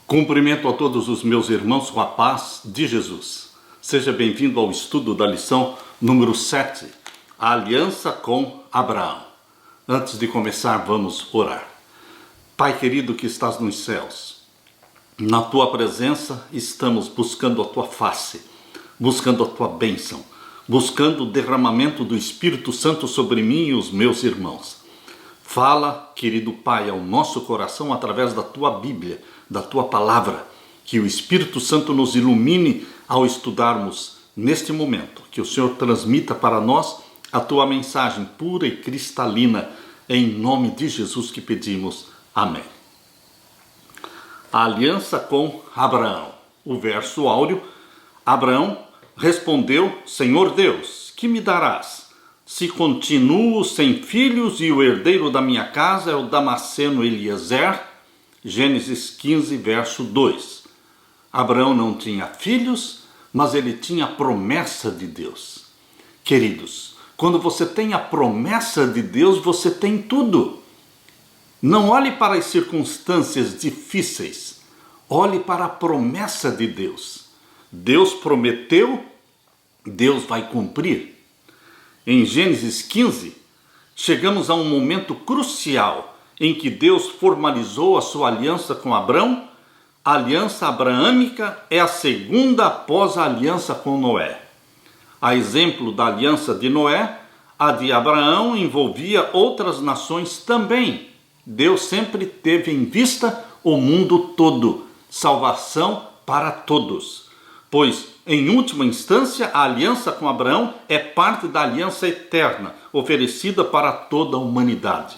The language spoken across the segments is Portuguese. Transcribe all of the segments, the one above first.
Cumprimento a todos os meus irmãos com a paz de Jesus. Seja bem-vindo ao estudo da lição número 7, a aliança com Abraão. Antes de começar, vamos orar. Pai querido que estás nos céus, na tua presença estamos buscando a tua face, buscando a tua bênção, buscando o derramamento do Espírito Santo sobre mim e os meus irmãos. Fala, querido Pai, ao nosso coração através da tua Bíblia, da tua palavra, que o Espírito Santo nos ilumine ao estudarmos neste momento, que o Senhor transmita para nós a tua mensagem pura e cristalina, em nome de Jesus que pedimos. Amém. A aliança com Abraão. O verso áureo: Abraão respondeu: Senhor Deus, que me darás? Se continuo sem filhos e o herdeiro da minha casa é o Damasceno Eliezer. Gênesis 15, verso 2. Abraão não tinha filhos, mas ele tinha a promessa de Deus. Queridos, quando você tem a promessa de Deus, você tem tudo. Não olhe para as circunstâncias difíceis, olhe para a promessa de Deus. Deus prometeu, Deus vai cumprir. Em Gênesis 15, chegamos a um momento crucial em que Deus formalizou a sua aliança com Abraão. A aliança abraâmica é a segunda após a aliança com Noé. A exemplo da aliança de Noé, a de Abraão envolvia outras nações também. Deus sempre teve em vista o mundo todo, salvação para todos. Pois, em última instância, a aliança com Abraão é parte da aliança eterna, oferecida para toda a humanidade.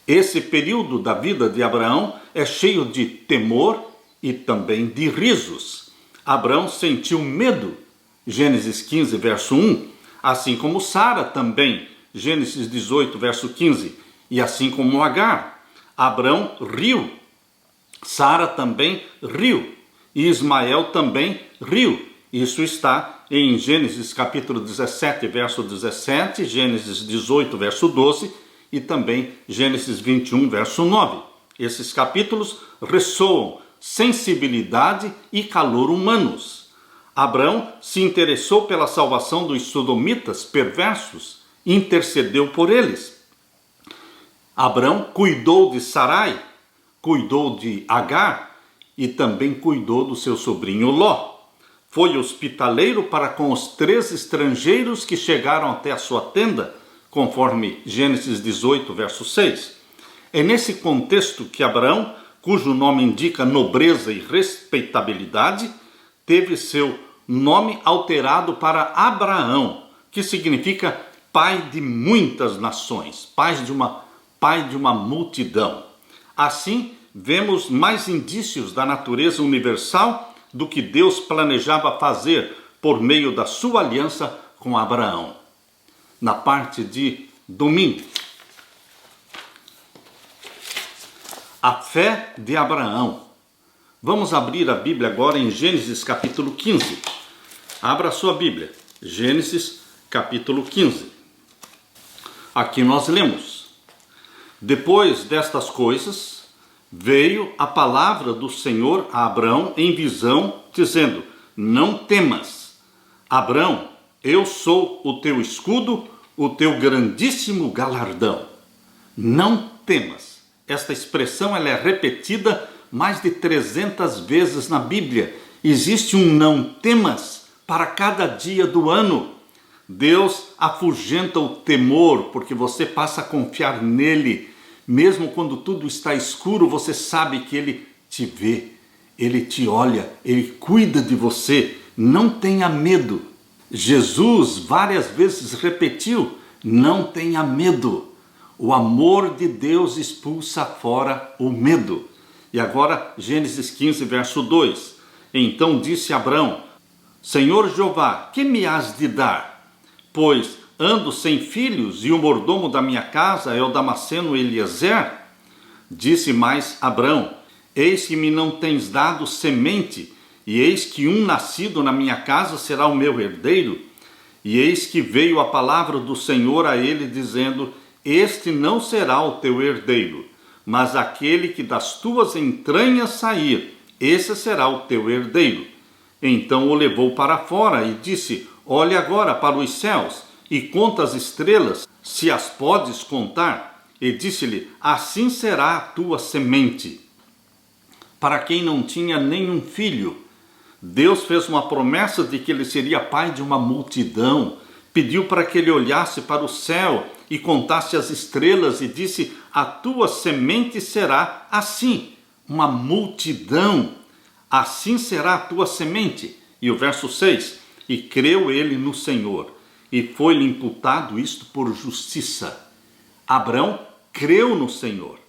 Esse período da vida de Abraão é cheio de temor e também de risos. Abraão sentiu medo, Gênesis 15, verso 1, assim como Sara também, Gênesis 18, verso 15, e assim como Agar. Abraão riu, Sara também riu, e Ismael também riu. Isso está em Gênesis capítulo 17, verso 17, Gênesis 18, verso 12 e também Gênesis 21, verso 9. Esses capítulos ressoam sensibilidade e calor humanos. Abraão se interessou pela salvação dos sodomitas perversos, intercedeu por eles. Abraão cuidou de Sarai, cuidou de Agar e também cuidou do seu sobrinho Ló. Foi hospitaleiro para com os 3 estrangeiros que chegaram até a sua tenda, conforme Gênesis 18, verso 6. É nesse contexto que Abraão, cujo nome indica nobreza e respeitabilidade, teve seu nome alterado para Abraão, que significa pai de muitas nações, pai de uma multidão. Assim, vemos mais indícios da natureza universal do que Deus planejava fazer por meio da sua aliança com Abraão. Na parte de domingo, a fé de Abraão. Vamos abrir a Bíblia agora em Gênesis capítulo 15. Abra a sua Bíblia, Gênesis capítulo 15. Aqui nós lemos: Depois destas coisas, veio a palavra do Senhor a Abraão em visão, dizendo: Não temas, Abraão, eu sou o teu escudo, o teu grandíssimo galardão. Não temas. Esta expressão ela é repetida mais de 300 vezes na Bíblia. Existe um não temas para cada dia do ano. Deus afugenta o temor, porque você passa a confiar nele. Mesmo quando tudo está escuro, você sabe que ele te vê, ele te olha, ele cuida de você. Não tenha medo. Jesus várias vezes repetiu: não tenha medo. O amor de Deus expulsa fora o medo. E agora, Gênesis 15, verso 2. Então disse Abraão: Senhor Jeová, que me has de dar? Pois ando sem filhos e o mordomo da minha casa é o Damasceno Eliezer. Disse mais Abraão: Eis que me não tens dado semente, e eis que um nascido na minha casa será o meu herdeiro. E eis que veio a palavra do Senhor a ele, dizendo: Este não será o teu herdeiro, mas aquele que das tuas entranhas sair, esse será o teu herdeiro. Então o levou para fora e disse: olhe agora para os céus e conta as estrelas, se as podes contar. E disse-lhe: assim será a tua semente. Para quem não tinha nenhum filho, Deus fez uma promessa de que ele seria pai de uma multidão. Pediu para que ele olhasse para o céu e contasse as estrelas e disse: a tua semente será assim, uma multidão. Assim será a tua semente. E o verso 6, e creu ele no Senhor, e foi-lhe imputado isto por justiça. Abrão creu no Senhor.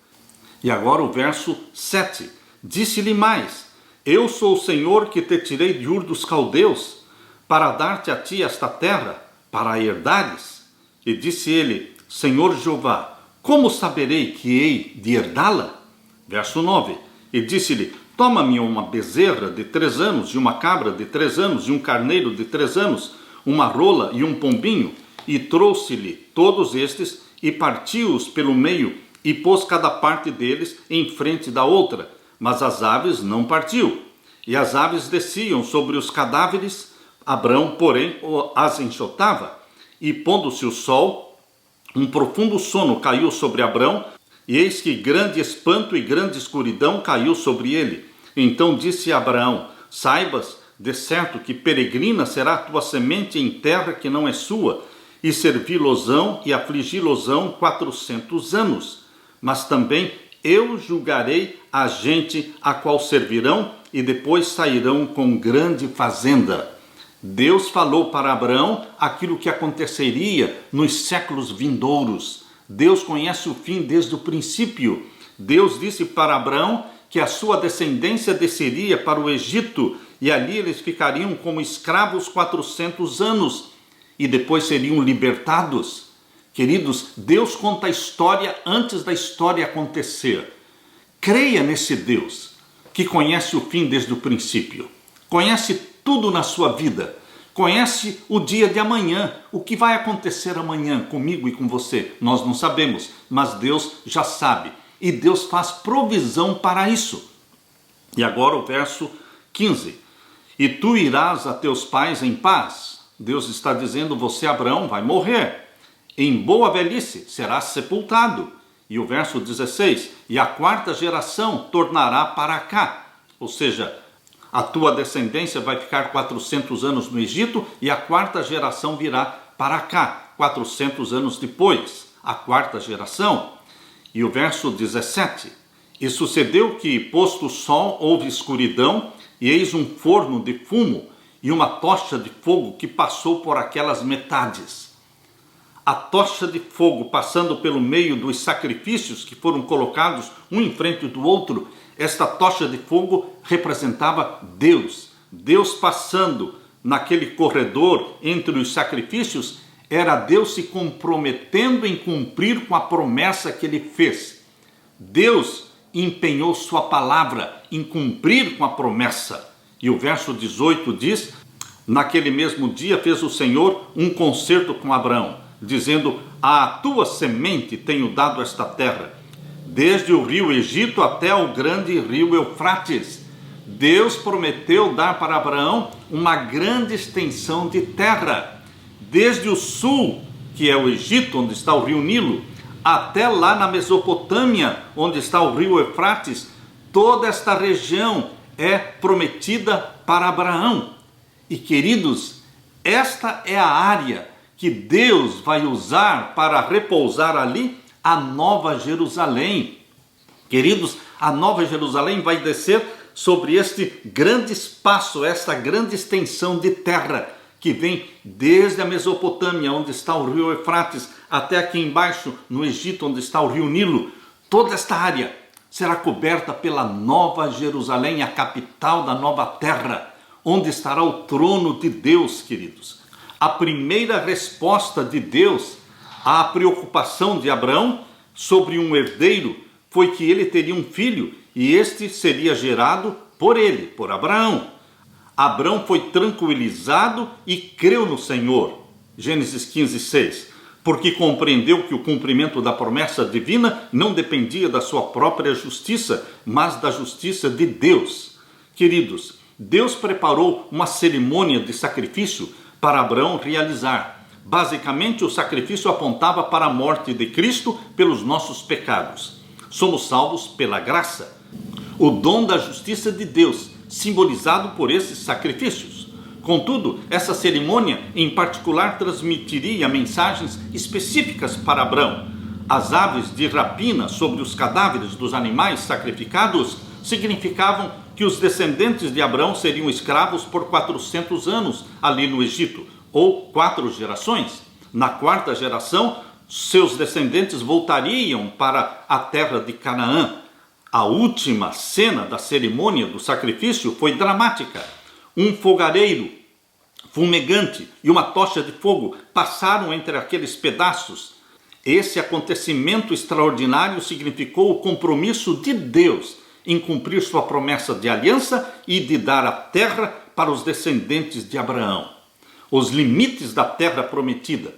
E agora o verso 7, disse-lhe mais: eu sou o Senhor que te tirei de Ur dos Caldeus, para dar-te a ti esta terra, para a herdares. E disse ele: Senhor Jeová, como saberei que hei de herdá-la? Verso 9, e disse-lhe: toma-me uma bezerra de 3 anos, e uma cabra de 3 anos, e um carneiro de 3 anos, uma rola e um pombinho. E trouxe-lhe todos estes, e partiu-os pelo meio, e pôs cada parte deles em frente da outra. Mas as aves não partiu. E as aves desciam sobre os cadáveres, Abrão, porém, as enxotava. E pondo-se o sol, um profundo sono caiu sobre Abrão, e eis que grande espanto e grande escuridão caiu sobre ele. Então disse Abraão: saibas de certo que peregrina será a tua semente em terra que não é sua, e servi-losão e afligi-losão 400 anos. Mas também eu julgarei a gente a qual servirão, e depois sairão com grande fazenda. Deus falou para Abraão aquilo que aconteceria nos séculos vindouros. Deus conhece o fim desde o princípio. Deus disse para Abraão que a sua descendência desceria para o Egito, e ali eles ficariam como escravos 400 anos, e depois seriam libertados. Queridos, Deus conta a história antes da história acontecer. Creia nesse Deus, que conhece o fim desde o princípio, conhece tudo na sua vida, conhece o dia de amanhã, o que vai acontecer amanhã comigo e com você. Nós não sabemos, mas Deus já sabe, e Deus faz provisão para isso. E agora o verso 15, e tu irás a teus pais em paz. Deus está dizendo: você, Abraão, vai morrer. Em boa velhice serás sepultado. E o verso 16, e a 4ª geração tornará para cá. Ou seja, a tua descendência vai ficar 400 anos no Egito, e a 4ª geração virá para cá, 400 anos depois, a 4ª geração. E o verso 17, e sucedeu que, posto o sol, houve escuridão, e eis um forno de fumo, e uma tocha de fogo que passou por aquelas metades. A tocha de fogo passando pelo meio dos sacrifícios que foram colocados um em frente do outro. Esta tocha de fogo representava Deus. Deus passando naquele corredor entre os sacrifícios, era Deus se comprometendo em cumprir com a promessa que ele fez. Deus empenhou sua palavra em cumprir com a promessa. E o verso 18 diz: naquele mesmo dia fez o Senhor um concerto com Abraão, dizendo: à tua semente tenho dado esta terra, desde o rio Egito até o grande rio Eufrates. Deus prometeu dar para Abraão uma grande extensão de terra, desde o sul, que é o Egito, onde está o rio Nilo, até lá na Mesopotâmia, onde está o rio Eufrates. Toda esta região é prometida para Abraão. E queridos, esta é a área que Deus vai usar para repousar ali a Nova Jerusalém. Queridos, a Nova Jerusalém vai descer sobre este grande espaço, esta grande extensão de terra que vem desde a Mesopotâmia, onde está o rio Eufrates, até aqui embaixo no Egito, onde está o rio Nilo. Toda esta área será coberta pela Nova Jerusalém, a capital da nova terra, onde estará o trono de Deus, queridos. A primeira resposta de Deus à preocupação de Abraão sobre um herdeiro foi que ele teria um filho, e este seria gerado por ele, por Abraão. Abraão foi tranquilizado e creu no Senhor. Gênesis 15, 6. Porque compreendeu que o cumprimento da promessa divina não dependia da sua própria justiça, mas da justiça de Deus. Queridos, Deus preparou uma cerimônia de sacrifício para Abraão realizar. Basicamente, o sacrifício apontava para a morte de Cristo pelos nossos pecados. Somos salvos pela graça, o dom da justiça de Deus, simbolizado por esses sacrifícios. Contudo, essa cerimônia em particular transmitiria mensagens específicas para Abraão. As aves de rapina sobre os cadáveres dos animais sacrificados significavam que os descendentes de Abraão seriam escravos por 400 anos ali no Egito, ou 4 gerações. Na 4ª geração, seus descendentes voltariam para a terra de Canaã. A última cena da cerimônia do sacrifício foi dramática. Um fogareiro fumegante e uma tocha de fogo passaram entre aqueles pedaços. Esse acontecimento extraordinário significou o compromisso de Deus em cumprir sua promessa de aliança e de dar a terra para os descendentes de Abraão. Os limites da terra prometida,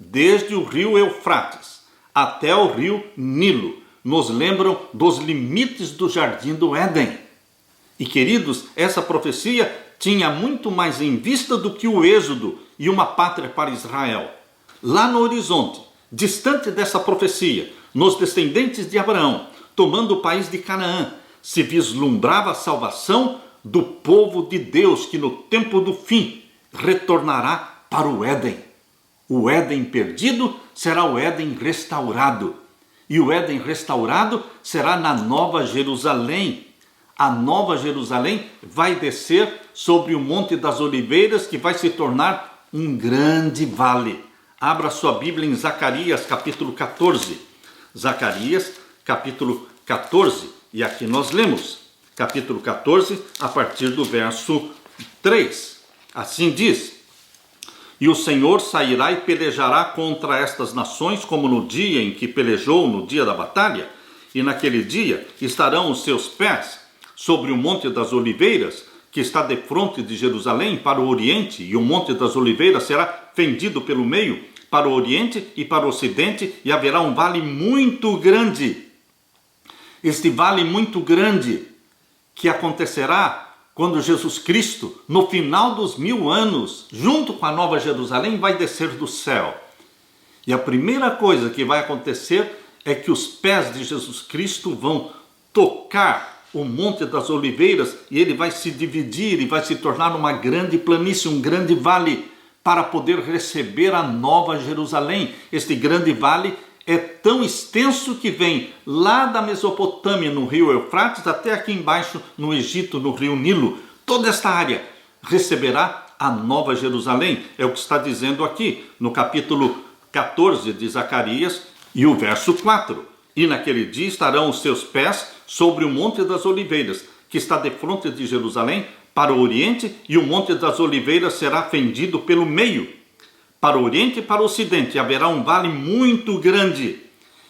desde o rio Eufrates até o rio Nilo, nos lembram dos limites do jardim do Éden. E queridos, essa profecia tinha muito mais em vista do que o êxodo e uma pátria para Israel. Lá no horizonte, distante dessa profecia, nos descendentes de Abraão, tomando o país de Canaã, se vislumbrava a salvação do povo de Deus que no tempo do fim retornará para o Éden. O Éden perdido será o Éden restaurado. E o Éden restaurado será na Nova Jerusalém. A Nova Jerusalém vai descer sobre o Monte das Oliveiras, que vai se tornar um grande vale. Abra sua Bíblia em Zacarias capítulo 14. Zacarias capítulo 14. E aqui nós lemos, capítulo 14, a partir do verso 3. Assim diz: E o Senhor sairá e pelejará contra estas nações, como no dia em que pelejou, no dia da batalha. E naquele dia estarão os seus pés sobre o Monte das Oliveiras, que está defronte de Jerusalém, para o oriente, e o Monte das Oliveiras será fendido pelo meio, para o oriente e para o ocidente, e haverá um vale muito grande. Este vale muito grande, que acontecerá quando Jesus Cristo, no final dos 1000 anos, junto com a Nova Jerusalém, vai descer do céu. E a primeira coisa que vai acontecer é que os pés de Jesus Cristo vão tocar o Monte das Oliveiras, e ele vai se dividir e vai se tornar uma grande planície, um grande vale, para poder receber a Nova Jerusalém. Este grande vale é tão extenso que vem lá da Mesopotâmia, no rio Eufrates, até aqui embaixo no Egito, no rio Nilo. Toda esta área receberá a Nova Jerusalém. É o que está dizendo aqui no capítulo 14 de Zacarias e o verso 4. E naquele dia estarão os seus pés sobre o Monte das Oliveiras, que está defronte de Jerusalém, para o oriente, e o Monte das Oliveiras será fendido pelo meio, para o oriente e para o ocidente. Haverá um vale muito grande,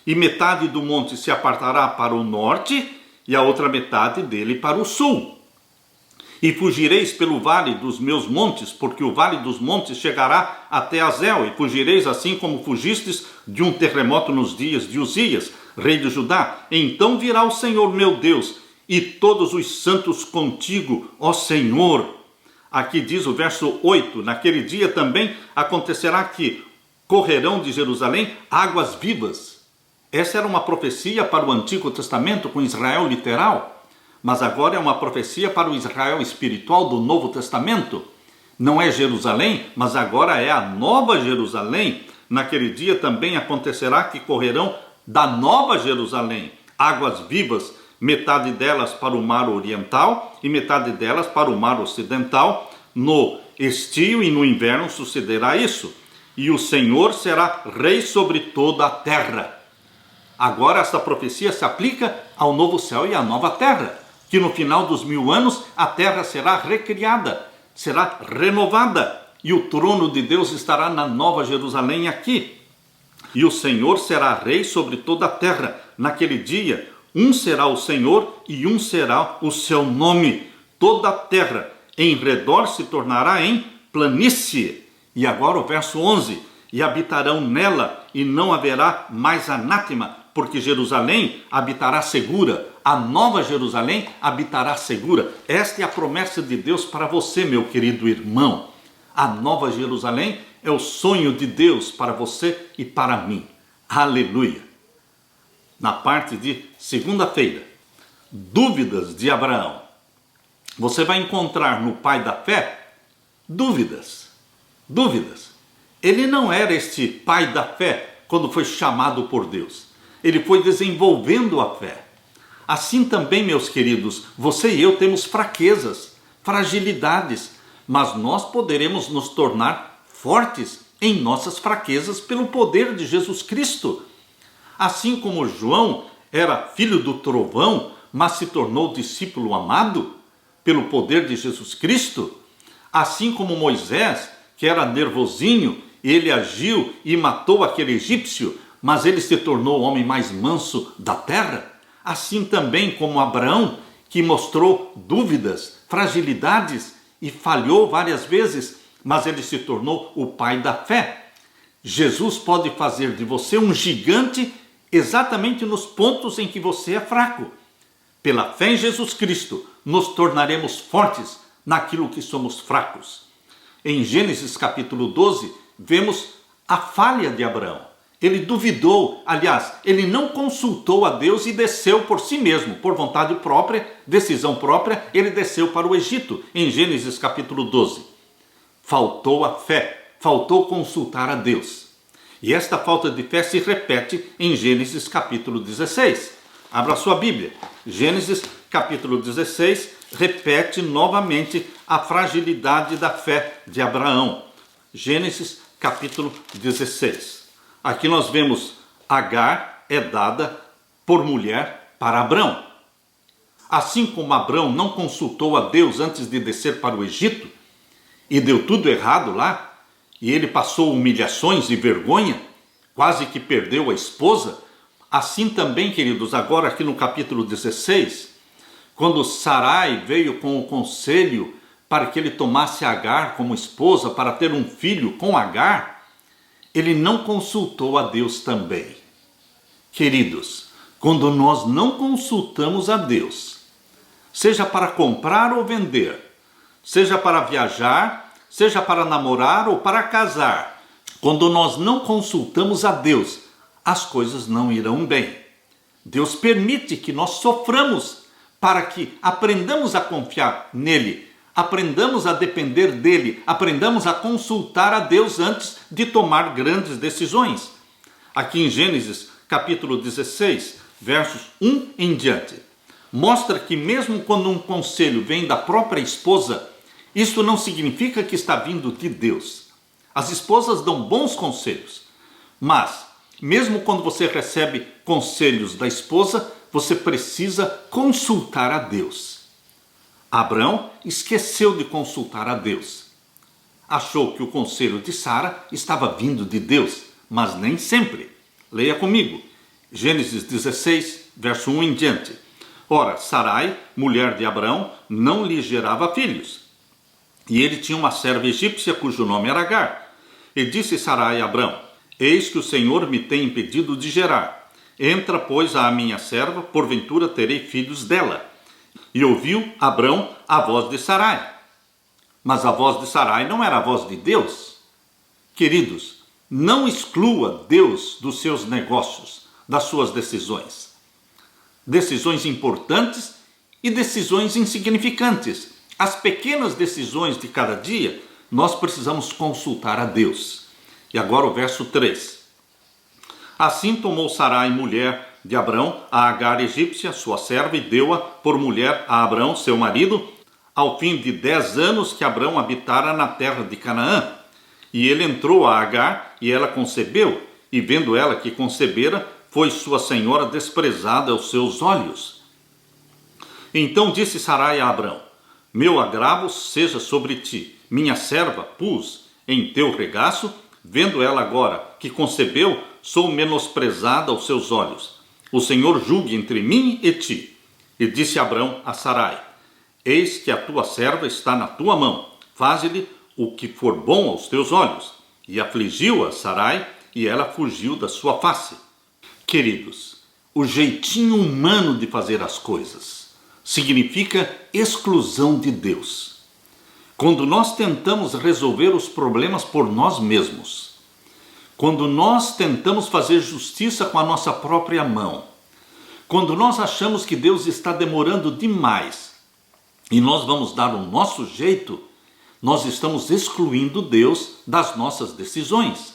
e metade do monte se apartará para o norte, e a outra metade dele para o sul. E fugireis pelo vale dos meus montes, porque o vale dos montes chegará até Azel, e fugireis assim como fugistes de um terremoto nos dias de Uzias, rei de Judá. Então virá o Senhor meu Deus, e todos os santos contigo, ó Senhor. Aqui diz o verso 8, naquele dia também acontecerá que correrão de Jerusalém águas vivas. Essa era uma profecia para o Antigo Testamento com Israel literal, mas agora é uma profecia para o Israel espiritual do Novo Testamento. Não é Jerusalém, mas agora é a Nova Jerusalém. Naquele dia também acontecerá que correrão da Nova Jerusalém águas vivas, metade delas para o mar oriental e metade delas para o mar ocidental. No estio e no inverno sucederá isso. E o Senhor será rei sobre toda a terra. Agora esta profecia se aplica ao novo céu e à nova terra, que no final dos 1000 anos a terra será recriada, será renovada, e o trono de Deus estará na Nova Jerusalém aqui. E o Senhor será rei sobre toda a terra. Naquele dia, um será o Senhor e um será o seu nome. Toda a terra em redor se tornará em planície. E agora o verso 11. E habitarão nela, e não haverá mais anátema, porque Jerusalém habitará segura. a nova Jerusalém habitará segura. Esta é a promessa de Deus para você, meu querido irmão. A nova Jerusalém é o sonho de Deus para você e para mim. Aleluia! Na parte de segunda-feira, dúvidas de Abraão. Você vai encontrar no pai da fé dúvidas. Ele não era este pai da fé quando foi chamado por Deus. Ele foi desenvolvendo a fé. Assim também, meus queridos, você e eu temos fraquezas, fragilidades, mas nós poderemos nos tornar fortes em nossas fraquezas pelo poder de Jesus Cristo. Assim como João era filho do trovão, mas se tornou discípulo amado pelo poder de Jesus Cristo, assim como Moisés, que era nervosinho, ele agiu e matou aquele egípcio, mas ele se tornou o homem mais manso da terra, assim também como Abraão, que mostrou dúvidas, fragilidades e falhou várias vezes, mas ele se tornou o pai da fé. Jesus pode fazer de você um gigante exatamente nos pontos em que você é fraco. Pela fé em Jesus Cristo, nos tornaremos fortes naquilo que somos fracos. Em Gênesis capítulo 12, vemos a falha de Abraão. Ele duvidou, aliás, ele não consultou a Deus e desceu por si mesmo, por vontade própria, decisão própria, ele desceu para o Egito, em Gênesis capítulo 12. Faltou a fé, faltou consultar a Deus. E esta falta de fé se repete em Gênesis capítulo 16. Abra sua Bíblia. Gênesis capítulo 16 repete novamente a fragilidade da fé de Abraão. Gênesis capítulo 16. Aqui nós vemos Agar é dada por mulher para Abrão. Assim como Abrão não consultou a Deus antes de descer para o Egito, e deu tudo errado lá, e ele passou humilhações e vergonha, quase que perdeu a esposa, assim também, queridos, agora aqui no capítulo 16, quando Sarai veio com o conselho para que ele tomasse Agar como esposa, para ter um filho com Agar, ele não consultou a Deus também. Queridos, quando nós não consultamos a Deus, seja para comprar ou vender, seja para viajar, seja para namorar ou para casar, quando nós não consultamos a Deus, as coisas não irão bem. Deus permite que nós soframos para que aprendamos a confiar nele, aprendamos a depender dele, aprendamos a consultar a Deus antes de tomar grandes decisões. Aqui em Gênesis capítulo 16, versos 1 em diante, mostra que mesmo quando um conselho vem da própria esposa, isso não significa que está vindo de Deus. As esposas dão bons conselhos, mas mesmo quando você recebe conselhos da esposa, você precisa consultar a Deus. Abraão esqueceu de consultar a Deus. Achou que o conselho de Sara estava vindo de Deus, mas nem sempre. Leia comigo, Gênesis 16, verso 1 em diante. Ora, Sarai, mulher de Abraão, não lhe gerava filhos. E ele tinha uma serva egípcia cujo nome era Agar. E disse Sarai a Abraão: eis que o Senhor me tem impedido de gerar. Entra, pois, à minha serva, porventura terei filhos dela. E ouviu Abraão a voz de Sarai. Mas a voz de Sarai não era a voz de Deus. Queridos, não exclua Deus dos seus negócios, das suas decisões. Decisões importantes e decisões insignificantes. As pequenas decisões de cada dia, nós precisamos consultar a Deus. E agora o verso 3. Assim tomou Sarai, mulher de Abrão, a Agar egípcia, sua serva, e deu-a por mulher a Abrão, seu marido, ao fim de 10 anos que Abrão habitara na terra de Canaã. E ele entrou a Agar, e ela concebeu, e vendo ela que concebera, foi sua senhora desprezada aos seus olhos. Então disse Sarai a Abrão: meu agravo seja sobre ti, minha serva pus em teu regaço, vendo ela agora que concebeu, sou menosprezada aos seus olhos. O Senhor julgue entre mim e ti. E disse Abrão a Sarai: eis que a tua serva está na tua mão, faze-lhe o que for bom aos teus olhos. E afligiu a Sarai, e ela fugiu da sua face. Queridos, o jeitinho humano de fazer as coisas. Significa exclusão de Deus. Quando nós tentamos resolver os problemas por nós mesmos, quando nós tentamos fazer justiça com a nossa própria mão, quando nós achamos que Deus está demorando demais e nós vamos dar o nosso jeito, nós estamos excluindo Deus das nossas decisões.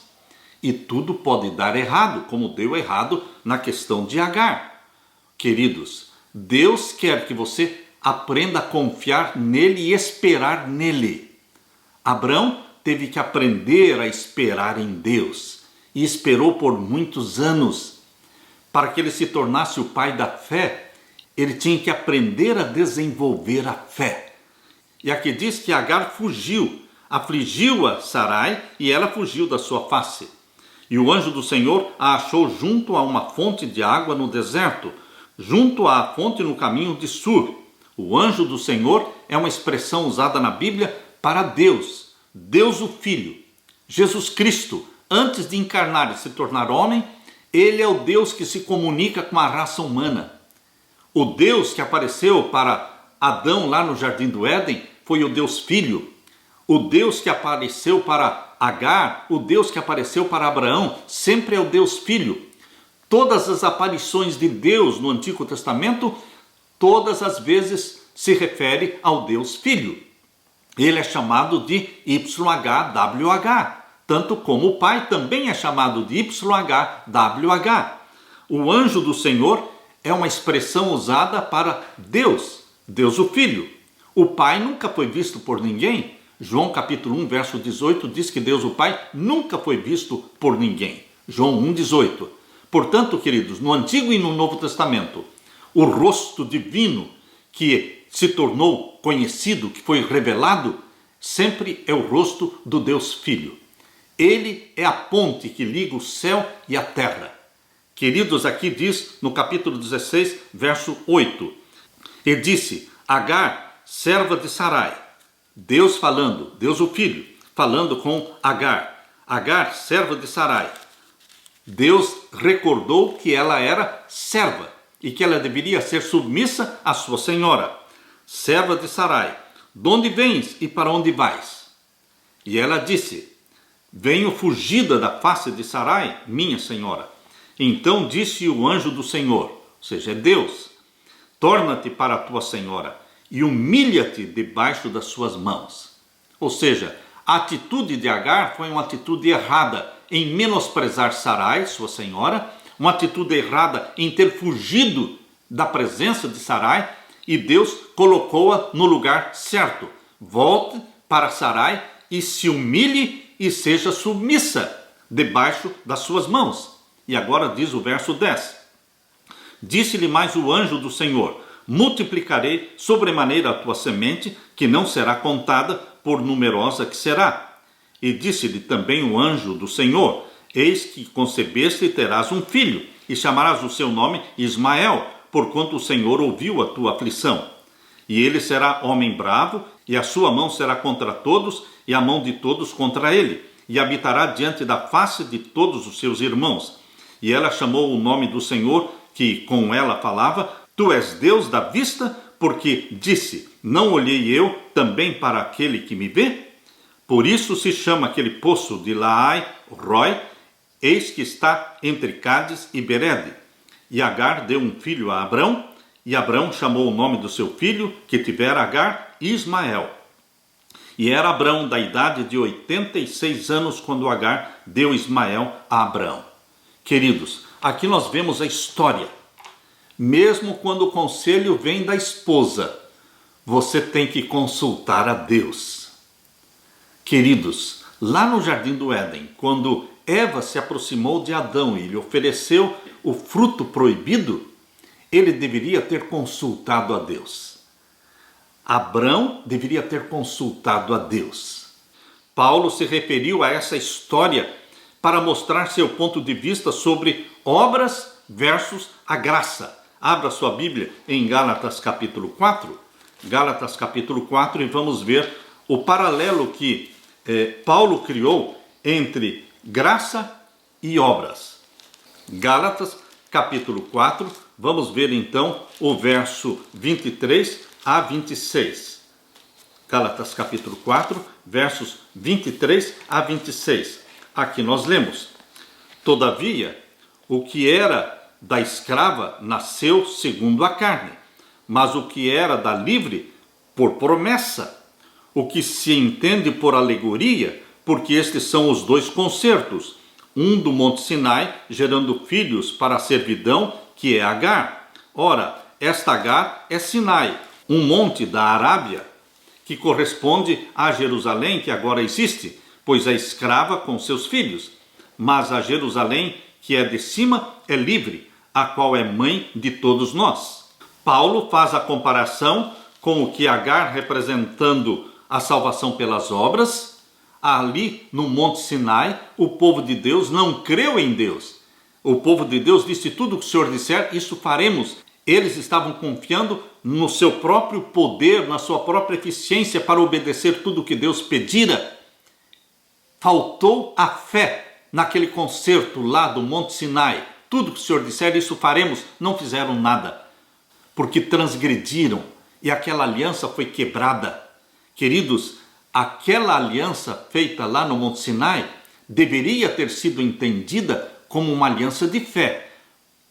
E tudo pode dar errado, como deu errado na questão de Agar. Queridos, Deus quer que você aprenda a confiar nele e esperar nele. Abraão teve que aprender a esperar em Deus e esperou por muitos anos. Para que ele se tornasse o pai da fé, ele tinha que aprender a desenvolver a fé. E aqui diz que Agar fugiu, afligiu a Sarai e ela fugiu da sua face. E o anjo do Senhor a achou junto a uma fonte de água no deserto, junto à fonte no caminho de Sur. O anjo do Senhor é uma expressão usada na Bíblia para Deus, Deus o Filho. Jesus Cristo, antes de encarnar e se tornar homem, ele é o Deus que se comunica com a raça humana. O Deus que apareceu para Adão lá no Jardim do Éden foi o Deus Filho. O Deus que apareceu para Agar, o Deus que apareceu para Abraão, sempre é o Deus Filho. Todas as aparições de Deus no Antigo Testamento, todas as vezes se refere ao Deus Filho. Ele é chamado de YHWH. Tanto como o Pai também é chamado de YHWH. O anjo do Senhor é uma expressão usada para Deus, Deus o Filho. O Pai nunca foi visto por ninguém. João capítulo 1, verso 18 diz que Deus o Pai nunca foi visto por ninguém. João 1,18. Portanto, queridos, no Antigo e no Novo Testamento, o rosto divino que se tornou conhecido, que foi revelado, sempre é o rosto do Deus Filho. Ele é a ponte que liga o céu e a terra. Queridos, aqui diz no capítulo 16, verso 8. E disse, Agar, serva de Sarai. Deus falando, Deus o Filho, falando com Agar. Agar, serva de Sarai. Deus recordou que ela era serva e que ela deveria ser submissa à sua senhora. Serva de Sarai, de onde vens e para onde vais? E ela disse, venho fugida da face de Sarai, minha senhora. Então disse o anjo do Senhor, ou seja, é Deus, torna-te para a tua senhora e humilha-te debaixo das suas mãos. Ou seja, a atitude de Agar foi uma atitude errada em menosprezar Sarai, sua senhora, uma atitude errada em ter fugido da presença de Sarai, e Deus colocou-a no lugar certo. Volte para Sarai e se humilhe e seja submissa debaixo das suas mãos. E agora diz o verso 10. Disse-lhe mais o anjo do Senhor, multiplicarei sobremaneira a tua semente, que não será contada, por numerosa que será. E disse-lhe também o anjo do Senhor, eis que concebeste e terás um filho, e chamarás o seu nome Ismael, porquanto o Senhor ouviu a tua aflição. E ele será homem bravo, e a sua mão será contra todos, e a mão de todos contra ele, e habitará diante da face de todos os seus irmãos. E ela chamou o nome do Senhor, que com ela falava, tu és Deus da vista, porque disse, não olhei eu também para aquele que me vê? Por isso se chama aquele poço de Laai Roi, eis que está entre Cádiz e Berede. E Agar deu um filho a Abrão, e Abrão chamou o nome do seu filho, que tivera Agar, Ismael. E era Abrão da idade de 86 anos, quando Agar deu Ismael a Abrão. Queridos, aqui nós vemos a história. Mesmo quando o conselho vem da esposa, você tem que consultar a Deus. Queridos, lá no Jardim do Éden, quando Eva se aproximou de Adão e lhe ofereceu o fruto proibido, ele deveria ter consultado a Deus. Abrão deveria ter consultado a Deus. Paulo se referiu a essa história para mostrar seu ponto de vista sobre obras versus a graça. Abra sua Bíblia em Gálatas capítulo 4. Gálatas capítulo 4 e vamos ver o paralelo que Paulo criou entre graça e obras. Gálatas capítulo 4, vamos ver então o verso 23 a 26. Gálatas capítulo 4, versos 23 a 26. Aqui nós lemos: todavia, o que era da escrava nasceu segundo a carne, mas o que era da livre, por promessa. O que se entende por alegoria, porque estes são os dois concertos, um do Monte Sinai, gerando filhos para a servidão, que é Agar. Ora, esta Agar é Sinai, um monte da Arábia, que corresponde a Jerusalém, que agora existe, pois é escrava com seus filhos. Mas a Jerusalém, que é de cima, é livre, a qual é mãe de todos nós. Paulo faz a comparação com o que Agar, representando a salvação pelas obras. Ali no Monte Sinai, o povo de Deus não creu em Deus. O povo de Deus disse: tudo o que o Senhor disser, isso faremos. Eles estavam confiando no seu próprio poder, na sua própria eficiência para obedecer tudo o que Deus pedira. Faltou a fé naquele concerto lá do Monte Sinai. Tudo que o Senhor disser, isso faremos. Não fizeram nada, porque transgrediram e aquela aliança foi quebrada. Queridos, aquela aliança feita lá no Monte Sinai deveria ter sido entendida como uma aliança de fé.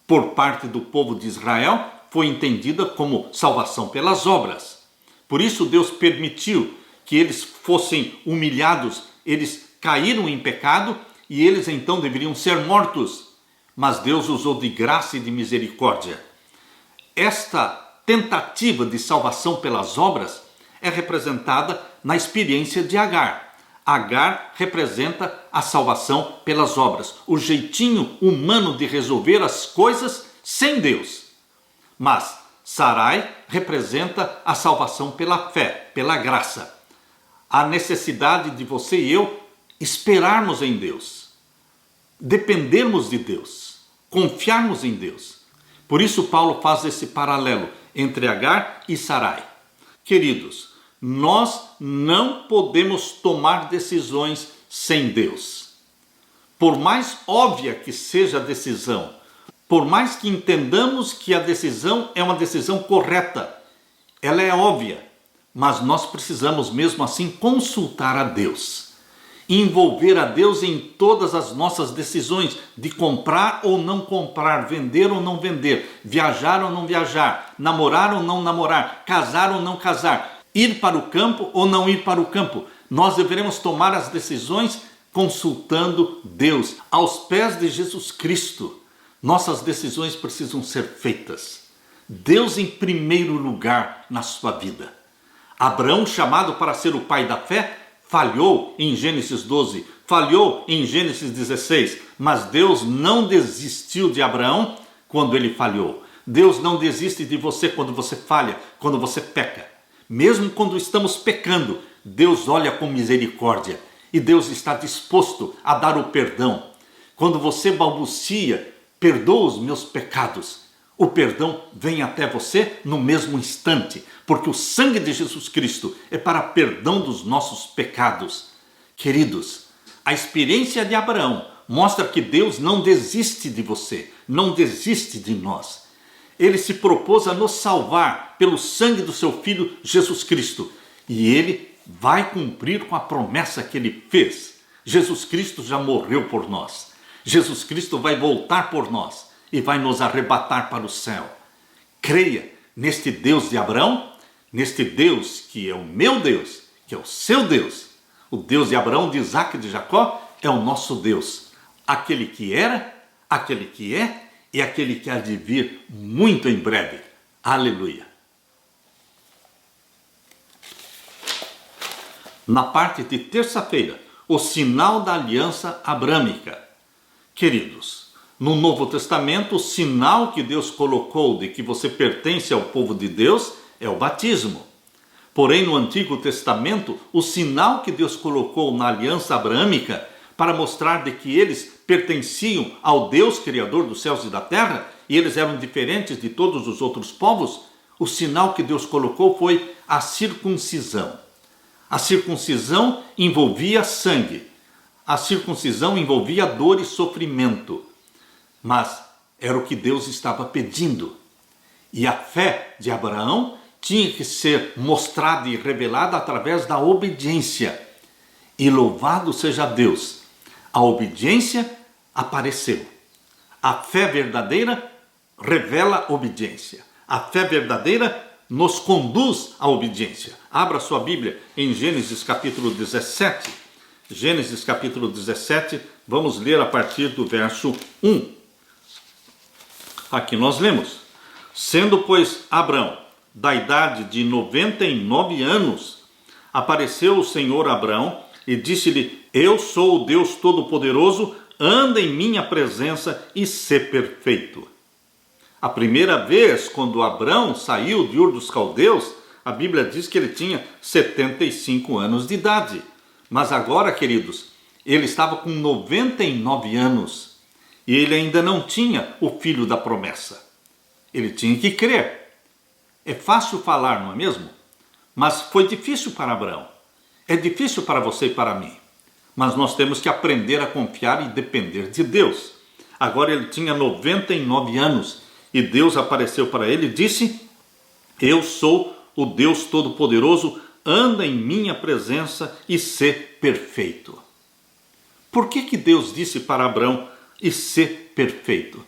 Por parte do povo de Israel, foi entendida como salvação pelas obras. Por isso Deus permitiu que eles fossem humilhados. Eles caíram em pecado e eles então deveriam ser mortos. Mas Deus usou de graça e de misericórdia. Esta tentativa de salvação pelas obras é representada na experiência de Agar. Agar representa a salvação pelas obras, o jeitinho humano de resolver as coisas sem Deus. Mas Sarai representa a salvação pela fé, pela graça. A necessidade de você e eu esperarmos em Deus, dependermos de Deus, confiarmos em Deus. Por isso Paulo faz esse paralelo entre Agar e Sarai. Queridos, nós não podemos tomar decisões sem Deus. Por mais óbvia que seja a decisão, por mais que entendamos que a decisão é uma decisão correta, ela é óbvia, mas nós precisamos mesmo assim consultar a Deus. Envolver a Deus em todas as nossas decisões de comprar ou não comprar, vender ou não vender, viajar ou não viajar, namorar ou não namorar, casar ou não casar, ir para o campo ou não ir para o campo. Nós deveremos tomar as decisões consultando Deus, aos pés de Jesus Cristo. Nossas decisões precisam ser feitas. Deus em primeiro lugar na sua vida. Abraão, chamado para ser o pai da fé, falhou em Gênesis 12, falhou em Gênesis 16, mas Deus não desistiu de Abraão quando ele falhou. Deus não desiste de você quando você falha, quando você peca. Mesmo quando estamos pecando, Deus olha com misericórdia e Deus está disposto a dar o perdão. Quando você balbucia, perdoa os meus pecados, o perdão vem até você no mesmo instante, porque o sangue de Jesus Cristo é para perdão dos nossos pecados. Queridos, a experiência de Abraão mostra que Deus não desiste de você, não desiste de nós. Ele se propôs a nos salvar pelo sangue do seu Filho Jesus Cristo, e ele vai cumprir com a promessa que ele fez. Jesus Cristo já morreu por nós. Jesus Cristo vai voltar por nós e vai nos arrebatar para o céu. Creia neste Deus de Abraão, neste Deus que é o meu Deus, que é o seu Deus. O Deus de Abraão, de Isaac e de Jacó é o nosso Deus. Aquele que era, aquele que é e aquele que há de vir muito em breve. Aleluia. Na parte de terça-feira, o sinal da aliança abrâmica. Queridos, no Novo Testamento, o sinal que Deus colocou de que você pertence ao povo de Deus é o batismo. Porém, no Antigo Testamento, o sinal que Deus colocou na aliança abrâmica para mostrar de que eles pertenciam ao Deus Criador dos céus e da terra, e eles eram diferentes de todos os outros povos, o sinal que Deus colocou foi a circuncisão. A circuncisão envolvia sangue. A circuncisão envolvia dor e sofrimento. Mas Era o que Deus estava pedindo. E a fé de Abraão tinha que ser mostrada e revelada através da obediência. E louvado seja Deus, a obediência apareceu. A fé verdadeira revela obediência. A fé verdadeira nos conduz à obediência. Abra sua Bíblia em Gênesis capítulo 17. Gênesis capítulo 17, vamos ler a partir do verso 1. Aqui nós lemos: sendo, pois, Abrão da idade de 99 anos, apareceu o Senhor a Abrão e disse-lhe: eu sou o Deus Todo-Poderoso, anda em minha presença e sê perfeito. A primeira vez, quando Abrão saiu de Ur dos Caldeus, a Bíblia diz que ele tinha 75 anos de idade. Mas agora, queridos, ele estava com 99 anos e ele ainda não tinha o filho da promessa. Ele tinha que crer. É fácil falar, não é mesmo? Mas foi difícil para Abraão. É difícil para você e para mim. Mas nós temos que aprender a confiar e depender de Deus. Agora ele tinha 99 anos e Deus apareceu para ele e disse: eu sou o Deus Todo-Poderoso, anda em minha presença e sê perfeito. Por que Deus disse para Abraão e ser perfeito?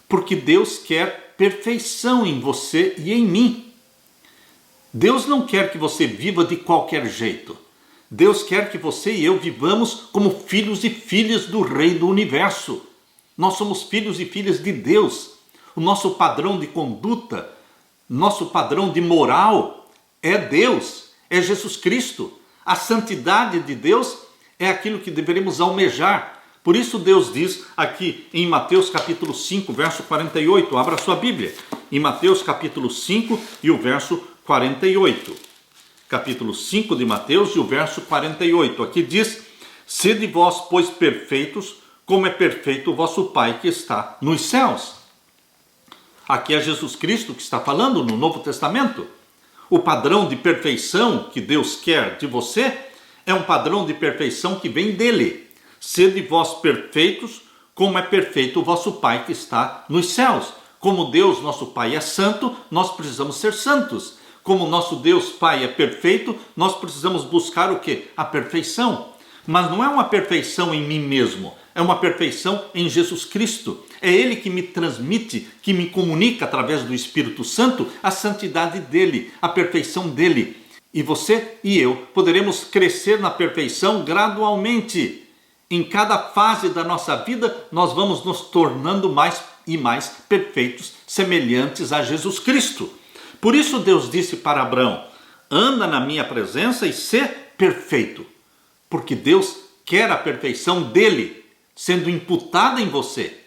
Porque Deus quer perfeição em você e em mim. Deus não quer que você viva de qualquer jeito. Deus quer que você e eu vivamos como filhos e filhas do Rei do Universo. Nós somos filhos e filhas de Deus. O nosso padrão de conduta, nosso padrão de moral é Deus, é Jesus Cristo. A santidade de Deus é aquilo que deveremos almejar. Por isso Deus diz aqui em Mateus capítulo 5, verso 48, abra sua Bíblia, em Mateus capítulo 5 e o verso 48. Capítulo 5 de Mateus e o verso 48, aqui diz: sede vós, pois, perfeitos, como é perfeito o vosso Pai que está nos céus. Aqui é Jesus Cristo que está falando no Novo Testamento. O padrão de perfeição que Deus quer de você é um padrão de perfeição que vem dele. Sede vós perfeitos, como é perfeito o vosso Pai que está nos céus. Como Deus, nosso Pai, é santo, nós precisamos ser santos. Como nosso Deus Pai é perfeito, nós precisamos buscar o quê? A perfeição. Mas não é uma perfeição em mim mesmo, é uma perfeição em Jesus Cristo. É Ele que me transmite, que me comunica através do Espírito Santo a santidade dele, a perfeição dele. E você e eu poderemos crescer na perfeição gradualmente. Em cada fase da nossa vida, nós vamos nos tornando mais e mais perfeitos, semelhantes a Jesus Cristo. Por isso Deus disse para Abraão: anda na minha presença e sê perfeito. Porque Deus quer a perfeição dele sendo imputada em você.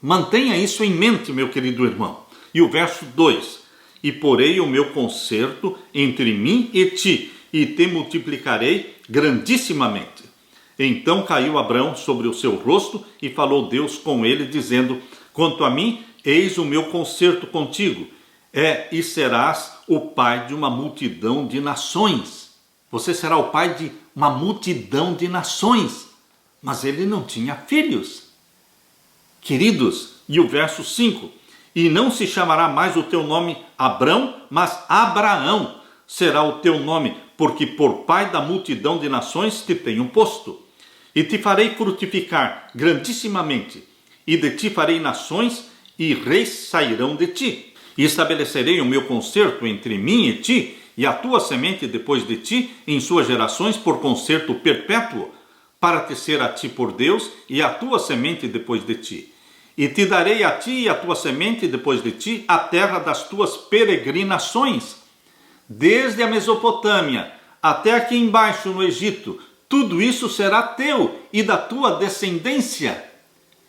Mantenha isso em mente, meu querido irmão. E o verso 2: e porei o meu concerto entre mim e ti, e te multiplicarei grandissimamente. Então caiu Abrão sobre o seu rosto e falou Deus com ele, dizendo: quanto a mim, eis o meu concerto contigo, e serás o pai de uma multidão de nações. Você será o pai de uma multidão de nações. Mas ele não tinha filhos. Queridos, e o verso 5: e não se chamará mais o teu nome Abrão, mas Abraão será o teu nome, porque por pai da multidão de nações te tenho posto. E te farei frutificar grandissimamente, e de ti farei nações, e reis sairão de ti. E estabelecerei o meu concerto entre mim e ti, e a tua semente depois de ti, em suas gerações, por concerto perpétuo, para te ser a ti por Deus, e a tua semente depois de ti. E te darei a ti e a tua semente depois de ti a terra das tuas peregrinações, desde a Mesopotâmia até aqui embaixo no Egito. Tudo isso será teu e da tua descendência.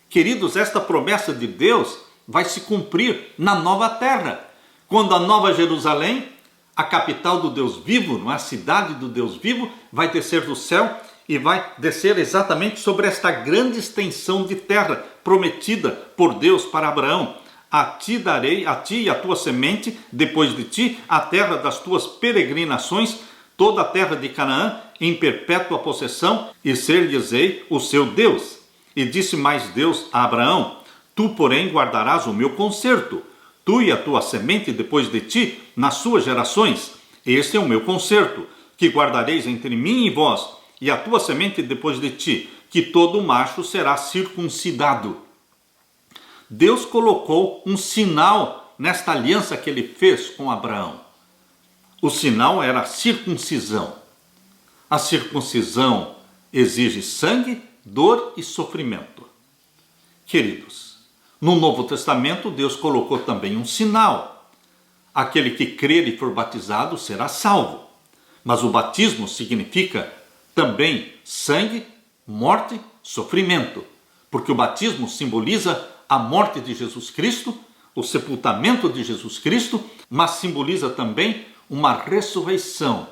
Queridos, esta promessa de Deus vai se cumprir na nova terra, quando a nova Jerusalém, a capital do Deus vivo, a cidade do Deus vivo, vai descer do céu e vai descer exatamente sobre esta grande extensão de terra prometida por Deus para Abraão. A ti darei, a ti e a tua semente, depois de ti, a terra das tuas peregrinações, toda a terra de Canaã, em perpétua possessão, e ser-lhes-ei o seu Deus. E disse mais Deus a Abraão: Tu, porém, guardarás o meu concerto, tu e a tua semente depois de ti, nas suas gerações. Este é o meu concerto, que guardareis entre mim e vós, e a tua semente depois de ti, que todo macho será circuncidado. Deus colocou um sinal nesta aliança que ele fez com Abraão. O sinal era a circuncisão. A circuncisão exige sangue, dor e sofrimento. Queridos, no Novo Testamento Deus colocou também um sinal. Aquele que crer e for batizado será salvo. Mas o batismo significa também sangue, morte, sofrimento. Porque o batismo simboliza a morte de Jesus Cristo, o sepultamento de Jesus Cristo, mas simboliza também uma ressurreição.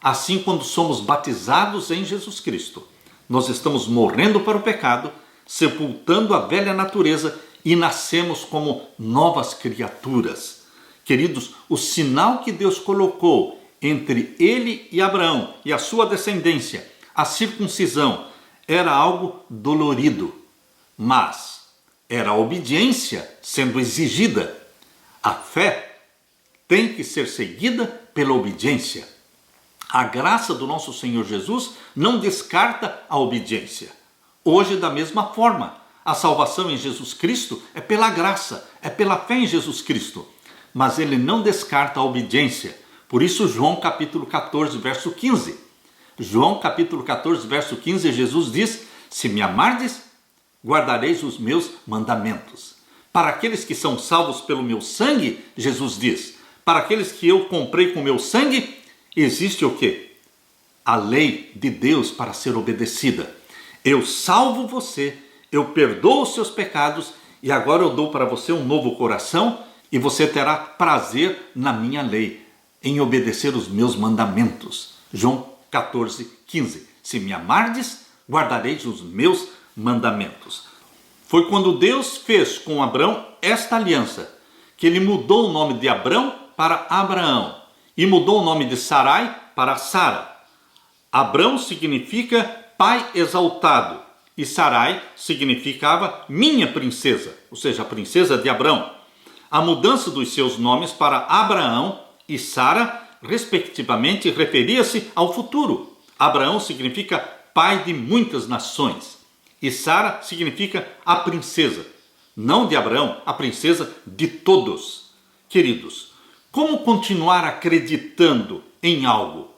Assim, quando somos batizados em Jesus Cristo, nós estamos morrendo para o pecado, sepultando a velha natureza e nascemos como novas criaturas. Queridos, o sinal que Deus colocou entre ele e Abraão e a sua descendência, a circuncisão, era algo dolorido, mas era a obediência sendo exigida. A fé tem que ser seguida pela obediência. A graça do nosso Senhor Jesus não descarta a obediência. Hoje, da mesma forma, a salvação em Jesus Cristo é pela graça, é pela fé em Jesus Cristo. Mas ele não descarta a obediência. Por isso, João capítulo 14, verso 15. João capítulo 14, verso 15, Jesus diz: se me amardes, guardareis os meus mandamentos. Para aqueles que são salvos pelo meu sangue, Jesus diz, para aqueles que eu comprei com meu sangue, existe o quê? A lei de Deus para ser obedecida. Eu salvo você, eu perdoo os seus pecados e agora eu dou para você um novo coração e você terá prazer na minha lei, em obedecer os meus mandamentos. João 14, 15. Se me amardes, guardareis os meus mandamentos. Foi quando Deus fez com Abraão esta aliança, que ele mudou o nome de Abrão para Abraão e mudou o nome de Sarai para Sara. Abrão significa pai exaltado e Sarai significava minha princesa, ou seja, a princesa de Abrão. A mudança dos seus nomes para Abraão e Sara, respectivamente, referia-se ao futuro. Abraão significa pai de muitas nações e Sara significa a princesa, não de Abraão, a princesa de todos. Queridos, como continuar acreditando em algo?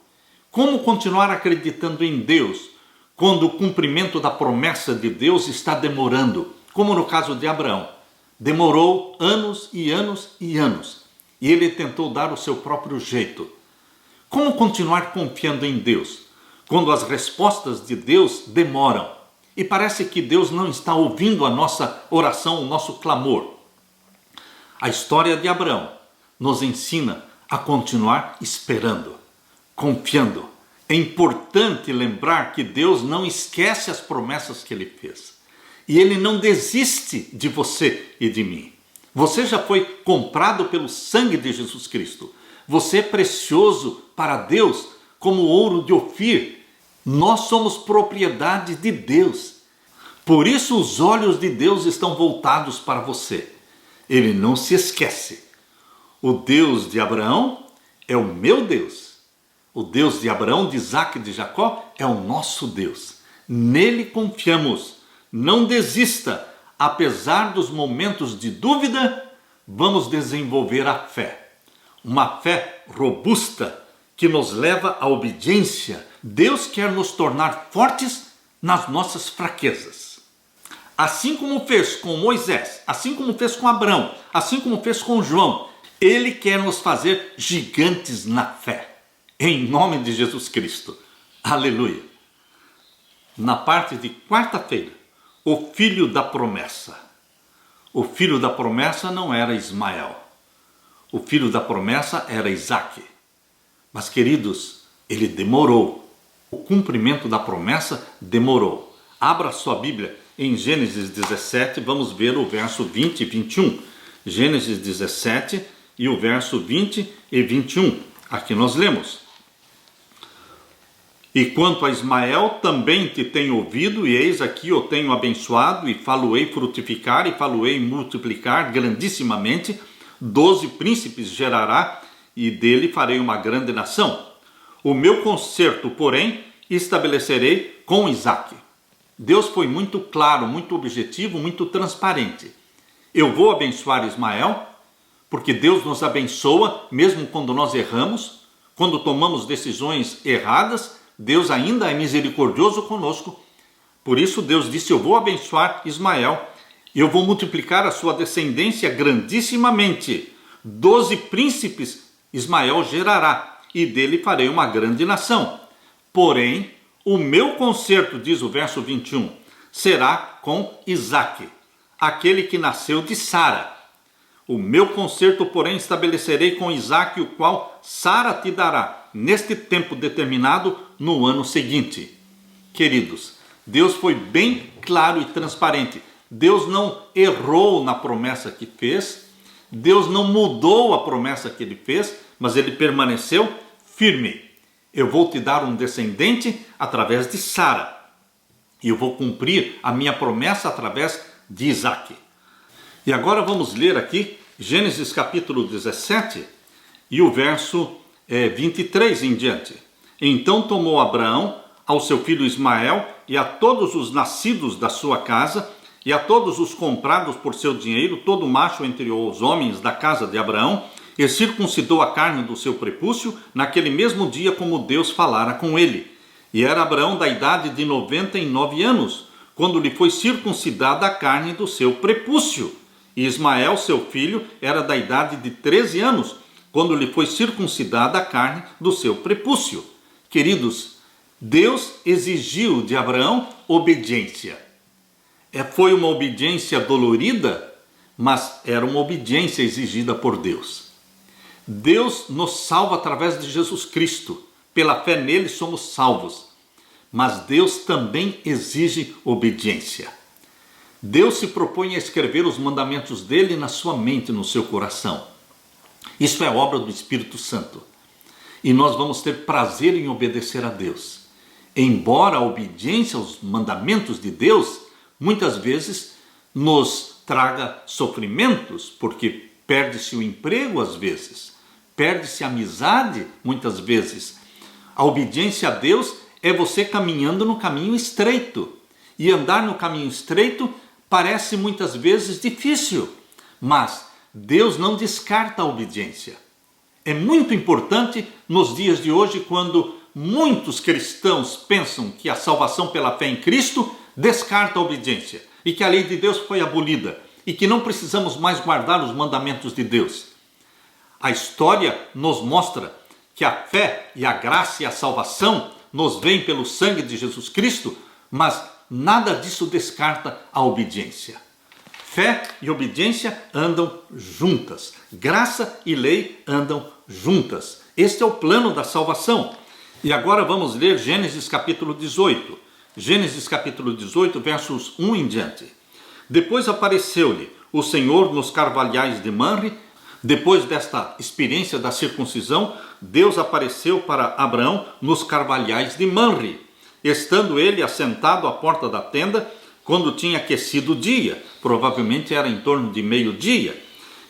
Como continuar acreditando em Deus quando o cumprimento da promessa de Deus está demorando? Como no caso de Abraão. Demorou anos e anos e anos. E ele tentou dar o seu próprio jeito. Como continuar confiando em Deus quando as respostas de Deus demoram? E parece que Deus não está ouvindo a nossa oração, o nosso clamor. A história de Abraão nos ensina a continuar esperando, confiando. É importante lembrar que Deus não esquece as promessas que ele fez. E ele não desiste de você e de mim. Você já foi comprado pelo sangue de Jesus Cristo. Você é precioso para Deus como ouro de Ofir. Nós somos propriedade de Deus. Por isso os olhos de Deus estão voltados para você. Ele não se esquece. O Deus de Abraão é o meu Deus. O Deus de Abraão, de Isaac e de Jacó é o nosso Deus. Nele confiamos. Não desista. Apesar dos momentos de dúvida, vamos desenvolver a fé. Uma fé robusta que nos leva à obediência. Deus quer nos tornar fortes nas nossas fraquezas. Assim como fez com Moisés, assim como fez com Abraão, assim como fez com João, ele quer nos fazer gigantes na fé. Em nome de Jesus Cristo. Aleluia. Na parte de quarta-feira, o filho da promessa. O filho da promessa não era Ismael. O filho da promessa era Isaque. Mas, queridos, ele demorou. O cumprimento da promessa demorou. Abra sua Bíblia em Gênesis 17, vamos ver o verso 20 e 21. Gênesis 17 e o verso 20 e 21. Aqui nós lemos: E quanto a Ismael, também te tenho ouvido, e eis aqui eu tenho abençoado, e falo-ei frutificar, e falo-ei multiplicar grandissimamente. 12 príncipes gerará, e dele farei uma grande nação. O meu concerto, porém, estabelecerei com Isaque. Deus foi muito claro, muito objetivo, muito transparente. Eu vou abençoar Ismael, porque Deus nos abençoa, mesmo quando nós erramos, quando tomamos decisões erradas, Deus ainda é misericordioso conosco. Por isso Deus disse, eu vou abençoar Ismael, eu vou multiplicar a sua descendência grandissimamente. 12 príncipes Ismael gerará, e dele farei uma grande nação. Porém, o meu concerto, diz o verso 21, será com Isaque, aquele que nasceu de Sara. O meu concerto, porém, estabelecerei com Isaque, o qual Sara te dará, neste tempo determinado, no ano seguinte. Queridos, Deus foi bem claro e transparente. Deus não errou na promessa que fez, Deus não mudou a promessa que ele fez, mas ele permaneceu firme. Eu vou te dar um descendente através de Sara, e eu vou cumprir a minha promessa através de Isaque. E agora vamos ler aqui Gênesis capítulo 17 e o verso 23 em diante. Então tomou Abraão ao seu filho Ismael e a todos os nascidos da sua casa e a todos os comprados por seu dinheiro, todo macho entre os homens da casa de Abraão, e circuncidou a carne do seu prepúcio naquele mesmo dia como Deus falara com ele. E era Abraão da idade de 99 anos, quando lhe foi circuncidada a carne do seu prepúcio. E Ismael, seu filho, era da idade de 13 anos, quando lhe foi circuncidada a carne do seu prepúcio. Queridos, Deus exigiu de Abraão obediência. Foi uma obediência dolorida, mas era uma obediência exigida por Deus. Deus nos salva através de Jesus Cristo. Pela fé nele somos salvos. Mas Deus também exige obediência. Deus se propõe a escrever os mandamentos dele na sua mente, no seu coração. Isso é obra do Espírito Santo. E nós vamos ter prazer em obedecer a Deus. Embora a obediência aos mandamentos de Deus, muitas vezes nos traga sofrimentos, porque perde-se o emprego às vezes, perde-se a amizade muitas vezes. A obediência a Deus é você caminhando no caminho estreito. E andar no caminho estreito parece muitas vezes difícil, mas Deus não descarta a obediência. É muito importante nos dias de hoje, quando muitos cristãos pensam que a salvação pela fé em Cristo descarta a obediência e que a lei de Deus foi abolida e que não precisamos mais guardar os mandamentos de Deus. A história nos mostra que a fé e a graça e a salvação nos vêm pelo sangue de Jesus Cristo, mas nada disso descarta a obediência. Fé e obediência andam juntas. Graça e lei andam juntas. Este é o plano da salvação. E agora vamos ler Gênesis capítulo 18. Gênesis capítulo 18, versos 1 em diante. Depois apareceu-lhe o Senhor nos carvalhais de Manre. Depois desta experiência da circuncisão, Deus apareceu para Abraão nos carvalhais de Manre, estando ele assentado à porta da tenda, quando tinha aquecido o dia, provavelmente era em torno de meio-dia,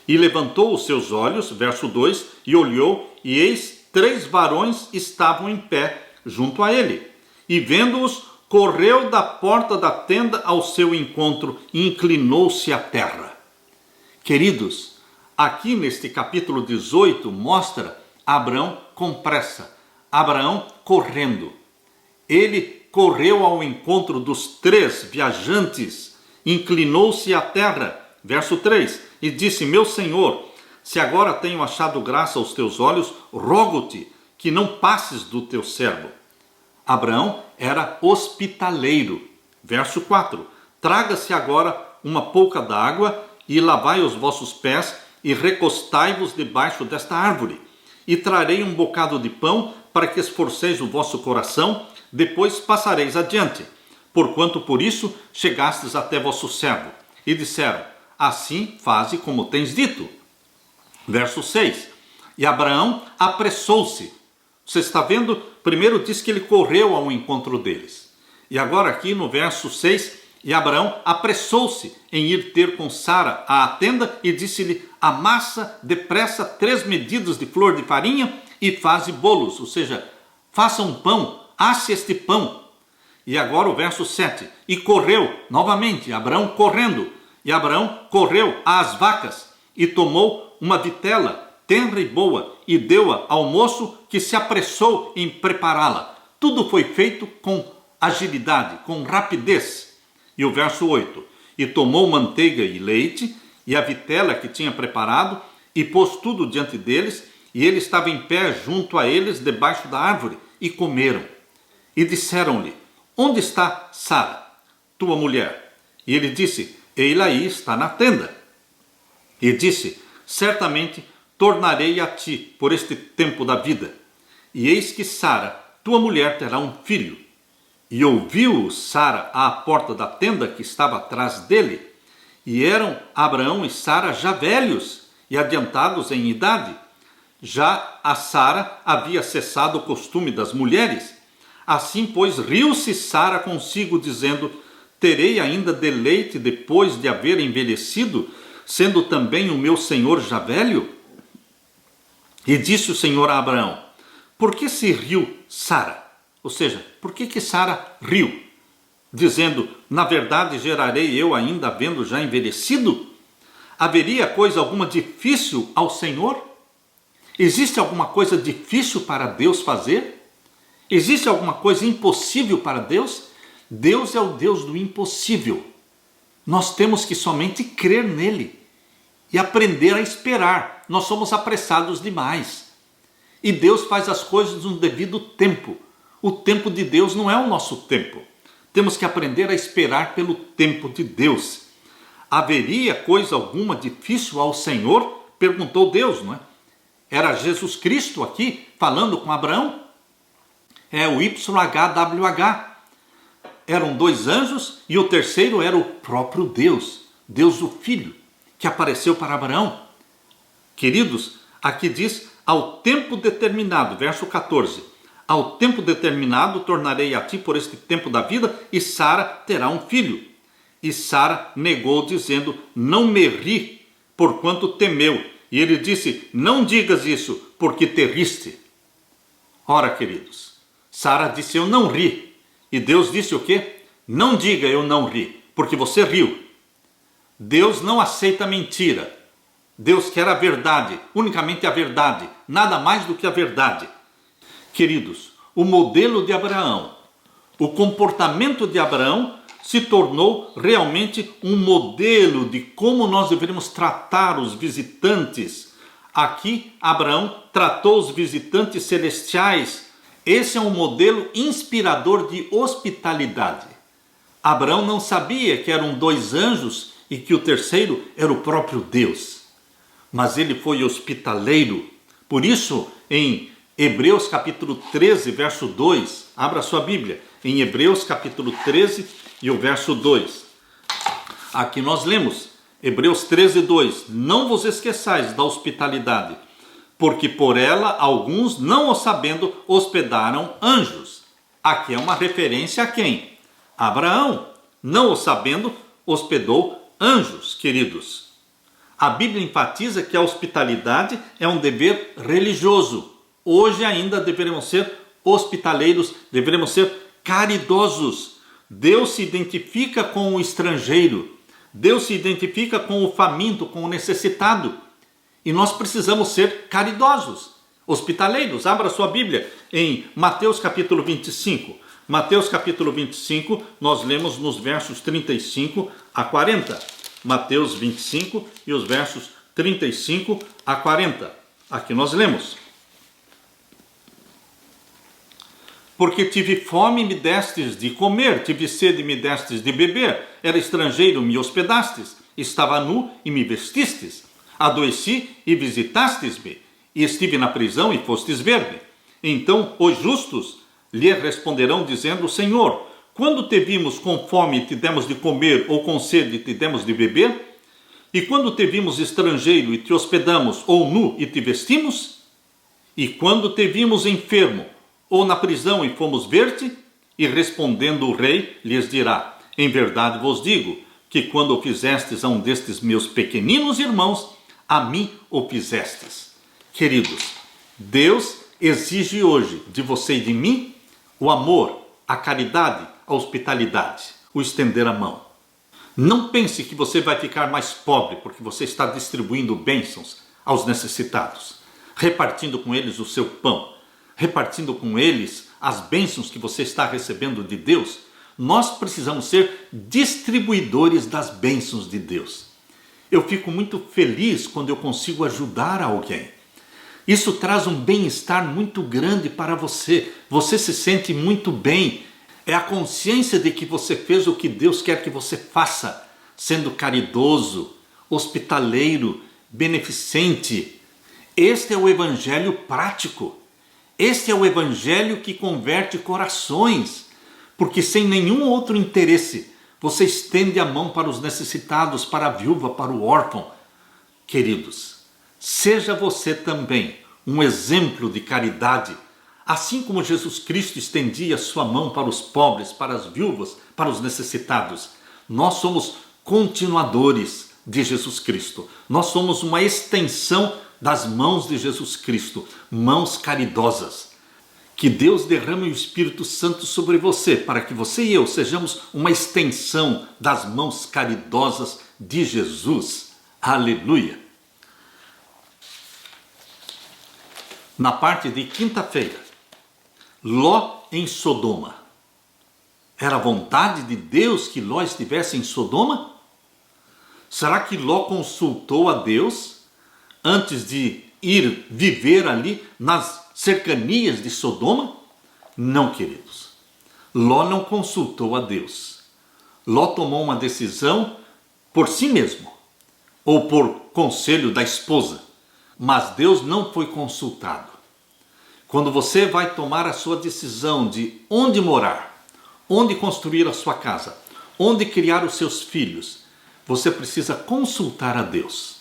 e levantou os seus olhos, verso 2, e olhou, e eis 3 varões estavam em pé junto a ele, e vendo-os, correu da porta da tenda ao seu encontro e inclinou-se à terra. Queridos, aqui neste capítulo 18 mostra Abraão com pressa, Abraão correndo. Ele correu ao encontro dos 3 viajantes, inclinou-se à terra, verso 3, e disse: meu Senhor, se agora tenho achado graça aos teus olhos, rogo-te que não passes do teu servo. Abraão era hospitaleiro, verso 4, traga-se agora uma pouca d'água e lavai os vossos pés e recostai-vos debaixo desta árvore, e trarei um bocado de pão para que esforceis o vosso coração, depois passareis adiante, porquanto por isso chegastes até vosso servo. E disseram: assim faze como tens dito. Verso 6, e Abraão apressou-se, Você está vendo? Primeiro diz que ele correu ao encontro deles. E agora aqui no verso 6, e Abraão apressou-se em ir ter com Sara à tenda e disse-lhe: amassa depressa 3 medidas de flor de farinha e faze bolos, ou seja, faça um pão, asse este pão. E agora o verso 7, e correu, novamente, Abraão correndo, e Abraão correu às vacas e tomou uma vitela tenra e boa e deu-a ao moço que se apressou em prepará-la. Tudo foi feito com agilidade, com rapidez. E o verso 8, e tomou manteiga e leite e a vitela que tinha preparado e pôs tudo diante deles, e ele estava em pé junto a eles debaixo da árvore, e comeram. E disseram-lhe: onde está Sara, tua mulher? E ele disse: ei-la aí, está na tenda. E disse: certamente tornarei a ti por este tempo da vida, e eis que Sara, tua mulher, terá um filho. E ouviu Sara à porta da tenda que estava atrás dele, e eram Abraão e Sara já velhos e adiantados em idade. Já a Sara havia cessado o costume das mulheres. Assim, pois, riu-se Sara consigo, dizendo: terei ainda deleite depois de haver envelhecido, sendo também o meu senhor já velho? E disse o Senhor a Abraão: por que se riu Sara? Ou seja, por que Sara riu? Dizendo: na verdade gerarei eu ainda havendo já envelhecido? Haveria coisa alguma difícil ao Senhor? Existe alguma coisa difícil para Deus fazer? Existe alguma coisa impossível para Deus? Deus é o Deus do impossível. Nós temos que somente crer nele e aprender a esperar. Nós somos apressados demais. E Deus faz as coisas no devido tempo. O tempo de Deus não é o nosso tempo. Temos que aprender a esperar pelo tempo de Deus. Haveria coisa alguma difícil ao Senhor? Perguntou Deus, não é? Era Jesus Cristo aqui falando com Abraão? É o YHWH. Eram 2 anjos e o terceiro era o próprio Deus, Deus o Filho, que apareceu para Abraão. Queridos, aqui diz: ao tempo determinado, verso 14, ao tempo determinado tornarei a ti por este tempo da vida, e Sara terá um filho. E Sara negou, dizendo: não me ri, porquanto temeu. E ele disse: não digas isso, porque te riste. Ora, queridos, Sara disse: eu não ri. E Deus disse o quê? Não diga eu não ri, porque você riu. Deus não aceita mentira. Deus quer a verdade, unicamente a verdade, nada mais do que a verdade. Queridos, o modelo de Abraão, o comportamento de Abraão se tornou realmente um modelo de como nós deveríamos tratar os visitantes. Aqui, Abraão tratou os visitantes celestiais. Esse é um modelo inspirador de hospitalidade. Abraão não sabia que eram 2 anjos e que o terceiro era o próprio Deus. Mas ele foi hospitaleiro. Por isso, em Hebreus capítulo 13, verso 2, abra sua Bíblia, em Hebreus capítulo 13 e o verso 2. Aqui nós lemos, Hebreus 13, 2, não vos esqueçais da hospitalidade, porque por ela alguns, não o sabendo, hospedaram anjos. Aqui é uma referência a quem? Abraão, não o sabendo, hospedou anjos, queridos. A Bíblia enfatiza que a hospitalidade é um dever religioso. Hoje ainda deveremos ser hospitaleiros, deveremos ser caridosos. Deus se identifica com o estrangeiro, Deus se identifica com o faminto, com o necessitado. E nós precisamos ser caridosos, hospitaleiros. Abra sua Bíblia em Mateus capítulo 25. Mateus capítulo 25, nós lemos nos versos 35 a 40. Mateus 25 e os versos 35 a 40. Aqui nós lemos: porque tive fome e me destes de comer, tive sede e me destes de beber, era estrangeiro, me hospedastes, estava nu e me vestistes, adoeci e visitastes-me, e estive na prisão e fostes ver-me. Então os justos lhe responderão dizendo: Senhor, quando te vimos com fome e te demos de comer, ou com sede e te demos de beber? E quando te vimos estrangeiro e te hospedamos, ou nu e te vestimos? E quando te vimos enfermo ou na prisão e fomos ver-te? E respondendo o rei, lhes dirá: em verdade vos digo, que quando o fizestes a um destes meus pequeninos irmãos, a mim o fizestes. Queridos, Deus exige hoje de você e de mim o amor, a caridade, a hospitalidade, o estender a mão. Não pense que você vai ficar mais pobre porque você está distribuindo bênçãos aos necessitados, repartindo com eles o seu pão, repartindo com eles as bênçãos que você está recebendo de Deus. Nós precisamos ser distribuidores das bênçãos de Deus. Eu fico muito feliz quando eu consigo ajudar alguém. Isso traz um bem-estar muito grande para você. Você se sente muito bem. É a consciência de que você fez o que Deus quer que você faça, sendo caridoso, hospitaleiro, beneficente. Este é o evangelho prático. Este é o evangelho que converte corações, porque sem nenhum outro interesse, você estende a mão para os necessitados, para a viúva, para o órfão. Queridos, seja você também um exemplo de caridade, assim como Jesus Cristo estendia sua mão para os pobres, para as viúvas, para os necessitados. Nós somos continuadores de Jesus Cristo. Nós somos uma extensão das mãos de Jesus Cristo, mãos caridosas. Que Deus derrame o Espírito Santo sobre você, para que você e eu sejamos uma extensão das mãos caridosas de Jesus. Aleluia! Na parte de quinta-feira, Ló em Sodoma. Era vontade de Deus que Ló estivesse em Sodoma? Será que Ló consultou a Deus antes de ir viver ali nas cercanias de Sodoma? Não, queridos. Ló não consultou a Deus. Ló tomou uma decisão por si mesmo, ou por conselho da esposa, mas Deus não foi consultado. Quando você vai tomar a sua decisão de onde morar, onde construir a sua casa, onde criar os seus filhos, você precisa consultar a Deus.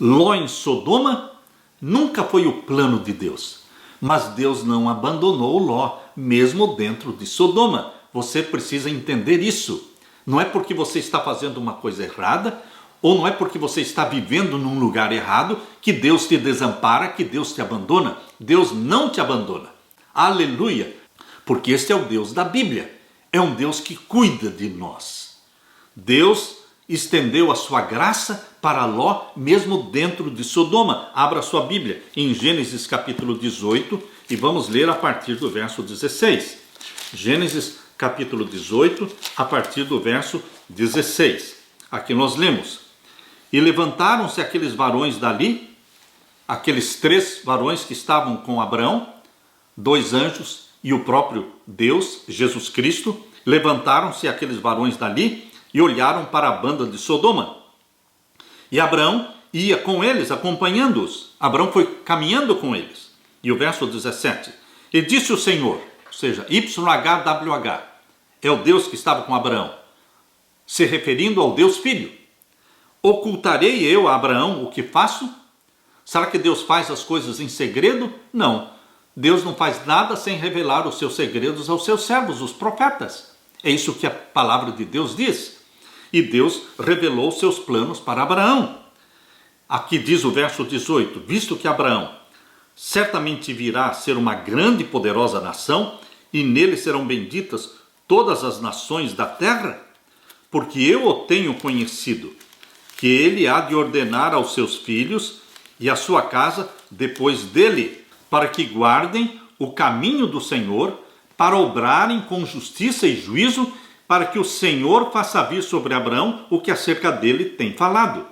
Ló em Sodoma nunca foi o plano de Deus, mas Deus não abandonou Ló, mesmo dentro de Sodoma. Você precisa entender isso. Não é porque você está fazendo uma coisa errada, ou não é porque você está vivendo num lugar errado, que Deus te desampara, que Deus te abandona. Deus não te abandona. Aleluia! Porque este é o Deus da Bíblia. É um Deus que cuida de nós. Deus estendeu a sua graça para Ló, mesmo dentro de Sodoma. Abra sua Bíblia em Gênesis capítulo 18 e vamos ler a partir do verso 16. Gênesis capítulo 18, a partir do verso 16. Aqui nós lemos: e levantaram-se aqueles varões dali, aqueles 3 varões que estavam com Abraão, 2 anjos e o próprio Deus, Jesus Cristo. Levantaram-se aqueles varões dali e olharam para a banda de Sodoma. E Abraão ia com eles, acompanhando-os. Abraão foi caminhando com eles. E o verso 17. E disse o Senhor, ou seja, YHWH, é o Deus que estava com Abraão, se referindo ao Deus Filho. Ocultarei eu a Abraão o que faço? Será que Deus faz as coisas em segredo? Não. Deus não faz nada sem revelar os seus segredos aos seus servos, os profetas. É isso que a palavra de Deus diz. E Deus revelou seus planos para Abraão. Aqui diz o verso 18: visto que Abraão certamente virá a ser uma grande e poderosa nação, e nele serão benditas todas as nações da terra, porque eu o tenho conhecido, que ele há de ordenar aos seus filhos e à sua casa depois dele, para que guardem o caminho do Senhor, para obrarem com justiça e juízo, para que o Senhor faça vir sobre Abraão o que acerca dele tem falado.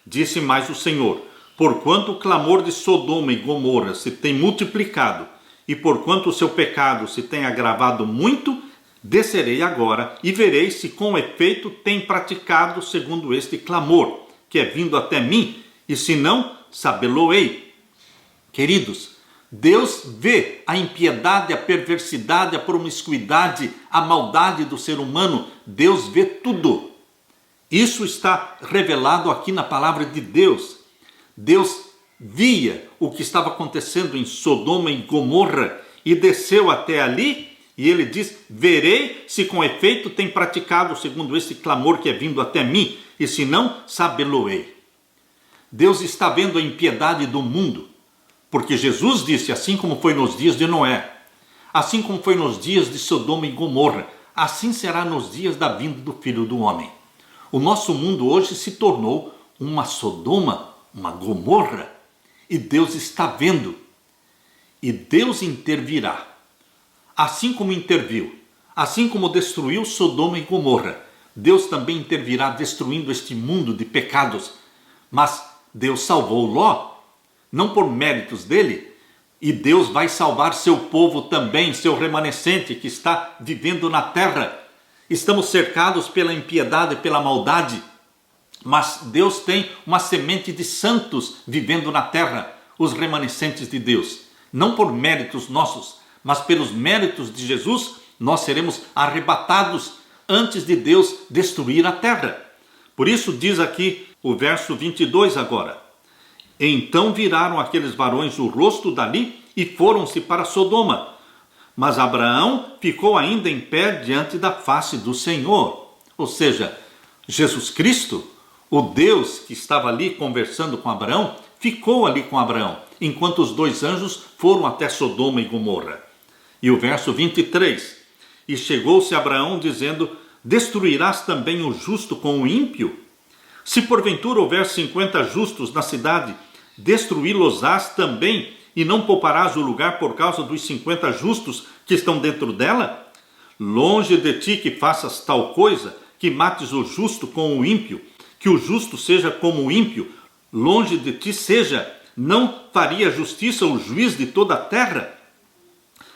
Disse mais o Senhor: porquanto o clamor de Sodoma e Gomorra se tem multiplicado, e porquanto o seu pecado se tem agravado muito, descerei agora e verei se com efeito tem praticado segundo este clamor, que é vindo até mim, e se não, sabê-lo-ei. Queridos, Deus vê a impiedade, a perversidade, a promiscuidade, a maldade do ser humano. Deus vê tudo. Isso está revelado aqui na palavra de Deus. Deus via o que estava acontecendo em Sodoma e Gomorra e desceu até ali, e ele diz: verei se com efeito tem praticado segundo esse clamor que é vindo até mim, e se não, sabê-lo-ei. Deus está vendo a impiedade do mundo, porque Jesus disse: assim como foi nos dias de Noé, assim como foi nos dias de Sodoma e Gomorra, assim será nos dias da vinda do Filho do Homem. O nosso mundo hoje se tornou uma Sodoma, uma Gomorra, e Deus está vendo, e Deus intervirá. Assim como interviu, assim como destruiu Sodoma e Gomorra, Deus também intervirá destruindo este mundo de pecados. Mas Deus salvou Ló, não por méritos dele, e Deus vai salvar seu povo também, seu remanescente que está vivendo na terra. Estamos cercados pela impiedade, pela maldade, mas Deus tem uma semente de santos vivendo na terra, os remanescentes de Deus. Não por méritos nossos, mas pelos méritos de Jesus, nós seremos arrebatados antes de Deus destruir a terra. Por isso diz aqui o verso 22 agora: então viraram aqueles varões o rosto dali e foram-se para Sodoma. Mas Abraão ficou ainda em pé diante da face do Senhor. Ou seja, Jesus Cristo, o Deus que estava ali conversando com Abraão, ficou ali com Abraão, enquanto os dois anjos foram até Sodoma e Gomorra. E o verso 23, e chegou-se Abraão dizendo: destruirás também o justo com o ímpio? Se porventura houver 50 justos na cidade, destruí-los-ás também, e não pouparás o lugar por causa dos 50 justos que estão dentro dela? Longe de ti que faças tal coisa, que mates o justo com o ímpio, que o justo seja como o ímpio. Longe de ti seja, não faria justiça o juiz de toda a terra?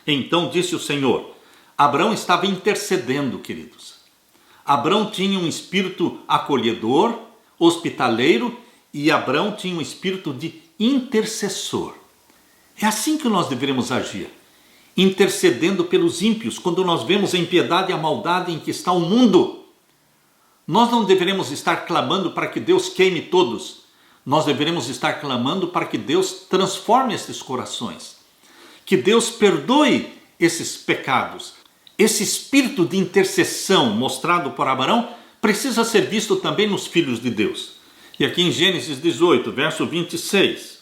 Então disse o Senhor. Abraão estava intercedendo, queridos. Abraão tinha um espírito acolhedor, hospitaleiro, e Abraão tinha um espírito de intercessor. É assim que nós deveremos agir, intercedendo pelos ímpios, quando nós vemos a impiedade e a maldade em que está o mundo. Nós não deveremos estar clamando para que Deus queime todos. Nós deveremos estar clamando para que Deus transforme esses corações, que Deus perdoe esses pecados. Esse espírito de intercessão mostrado por Abraão precisa ser visto também nos filhos de Deus. E aqui em Gênesis 18, verso 26.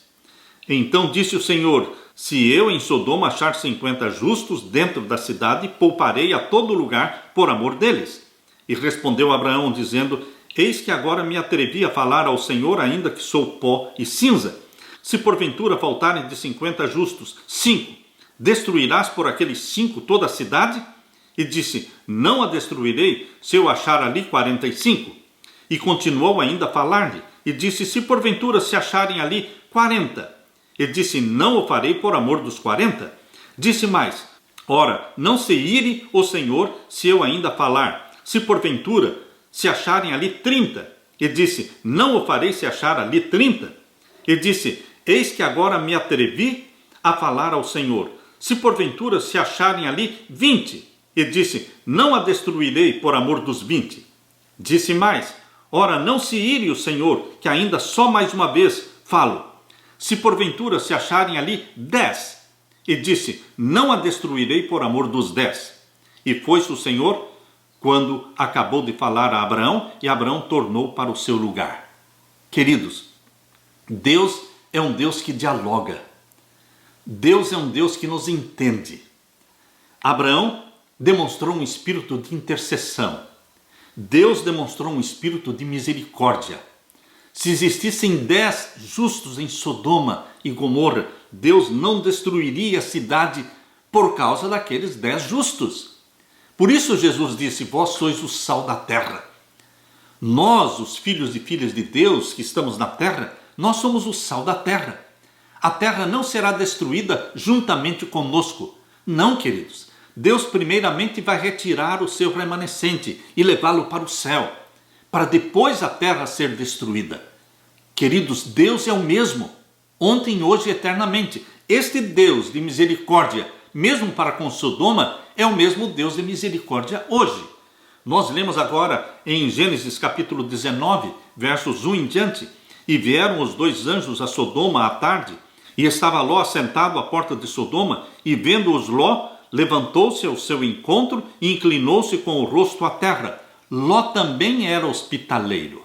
Então disse o Senhor: se eu em Sodoma achar 50 justos dentro da cidade, pouparei a todo lugar por amor deles. E respondeu Abraão dizendo: eis que agora me atrevi a falar ao Senhor, ainda que sou pó e cinza. Se porventura faltarem de 50 justos 5, destruirás por aqueles 5 toda a cidade? E disse: não a destruirei se eu achar ali 45. E continuou ainda a falar-lhe, e disse: se porventura se acharem ali 40. E disse: não o farei por amor dos 40. Disse mais: ora, não se ire o Senhor se eu ainda falar, se porventura se acharem ali 30. E disse: não o farei se achar ali 30. E disse: eis que agora me atrevi a falar ao Senhor, se porventura se acharem ali 20. E disse: não a destruirei por amor dos 20. Disse mais: ora, não se ire o Senhor, que ainda só mais uma vez falo, se porventura se acharem ali 10. E disse: não a destruirei por amor dos 10. E foi-se o Senhor quando acabou de falar a Abraão, e Abraão tornou para o seu lugar. Queridos, Deus é um Deus que dialoga. Deus é um Deus que nos entende. Abraão demonstrou um espírito de intercessão. Deus demonstrou um espírito de misericórdia. Se existissem 10 justos em Sodoma e Gomorra, Deus não destruiria a cidade por causa daqueles 10 justos. Por isso Jesus disse: vós sois o sal da terra. Nós, os filhos e filhas de Deus que estamos na terra, nós somos o sal da terra. A terra não será destruída juntamente conosco. Não, queridos. Deus primeiramente vai retirar o seu remanescente e levá-lo para o céu, para depois a terra ser destruída. Queridos, Deus é o mesmo, ontem, hoje e eternamente. Este Deus de misericórdia, mesmo para com Sodoma, é o mesmo Deus de misericórdia hoje. Nós lemos agora em Gênesis capítulo 19, versos 1 em diante: E vieram os 2 anjos a Sodoma à tarde, e estava Ló assentado à porta de Sodoma, e vendo-os Ló, levantou-se ao seu encontro e inclinou-se com o rosto à terra. Ló também era hospitaleiro.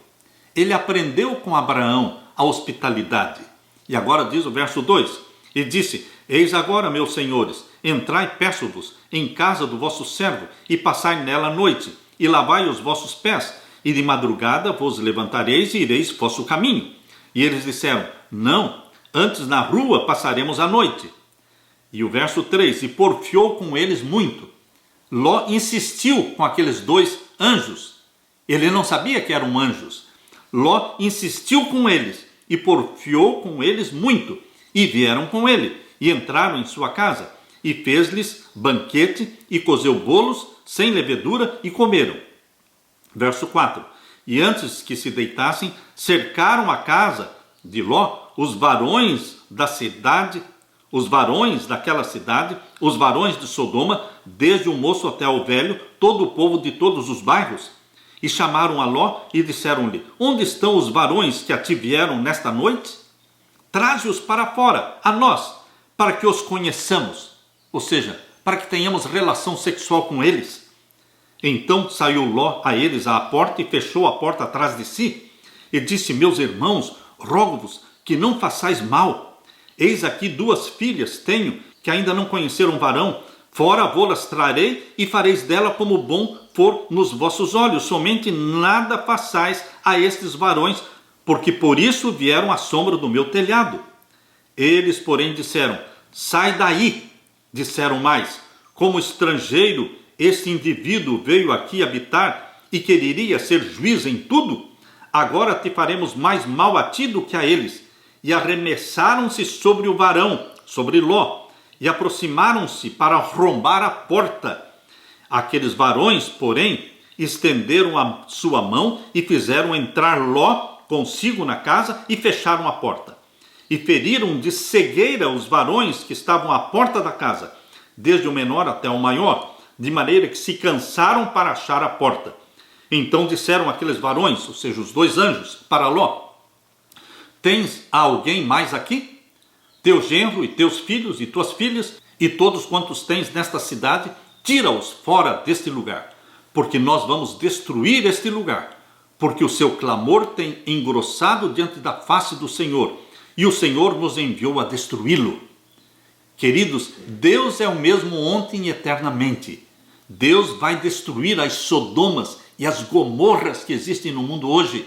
Ele aprendeu com Abraão a hospitalidade. E agora diz o verso 2, e disse: eis agora, meus senhores, entrai, peço-vos, em casa do vosso servo, e passai nela a noite, e lavai os vossos pés, e de madrugada vos levantareis e ireis vosso caminho. E eles disseram: não, antes na rua passaremos a noite. E o verso 3, e porfiou com eles muito. Ló insistiu com aqueles 2 anjos. Ele não sabia que eram anjos. Ló insistiu com eles e porfiou com eles muito. E vieram com ele e entraram em sua casa. E fez-lhes banquete e cozeu bolos sem levedura e comeram. Verso 4. E antes que se deitassem, cercaram a casa de Ló os varões da cidade, os varões daquela cidade, os varões de Sodoma, desde o moço até o velho, todo o povo de todos os bairros. E chamaram a Ló e disseram-lhe: onde estão os varões que a ti vieram nesta noite? Traze-os para fora, a nós, para que os conheçamos, ou seja, para que tenhamos relação sexual com eles. Então saiu Ló a eles à porta e fechou a porta atrás de si, e disse: meus irmãos, rogo-vos que não façais mal. Eis aqui 2 filhas tenho, que ainda não conheceram varão. Fora vô-las trarei, e fareis dela como bom for nos vossos olhos. Somente nada façais a estes varões, porque por isso vieram à sombra do meu telhado. Eles, porém, disseram: sai daí. Disseram mais: como estrangeiro, este indivíduo veio aqui habitar e quereria ser juiz em tudo? Agora te faremos mais mal a ti do que a eles. E arremessaram-se sobre o varão, sobre Ló, e aproximaram-se para arrombar a porta. Aqueles varões, porém, estenderam a sua mão e fizeram entrar Ló consigo na casa e fecharam a porta. E feriram de cegueira os varões que estavam à porta da casa, desde o menor até o maior, de maneira que se cansaram para achar a porta. Então disseram aqueles varões, ou seja, os 2 anjos, para Ló: tens alguém mais aqui? Teu genro e teus filhos e tuas filhas e todos quantos tens nesta cidade, tira-os fora deste lugar, porque nós vamos destruir este lugar, porque o seu clamor tem engrossado diante da face do Senhor, e o Senhor nos enviou a destruí-lo. Queridos, Deus é o mesmo ontem e eternamente. Deus vai destruir as Sodomas e as Gomorras que existem no mundo hoje,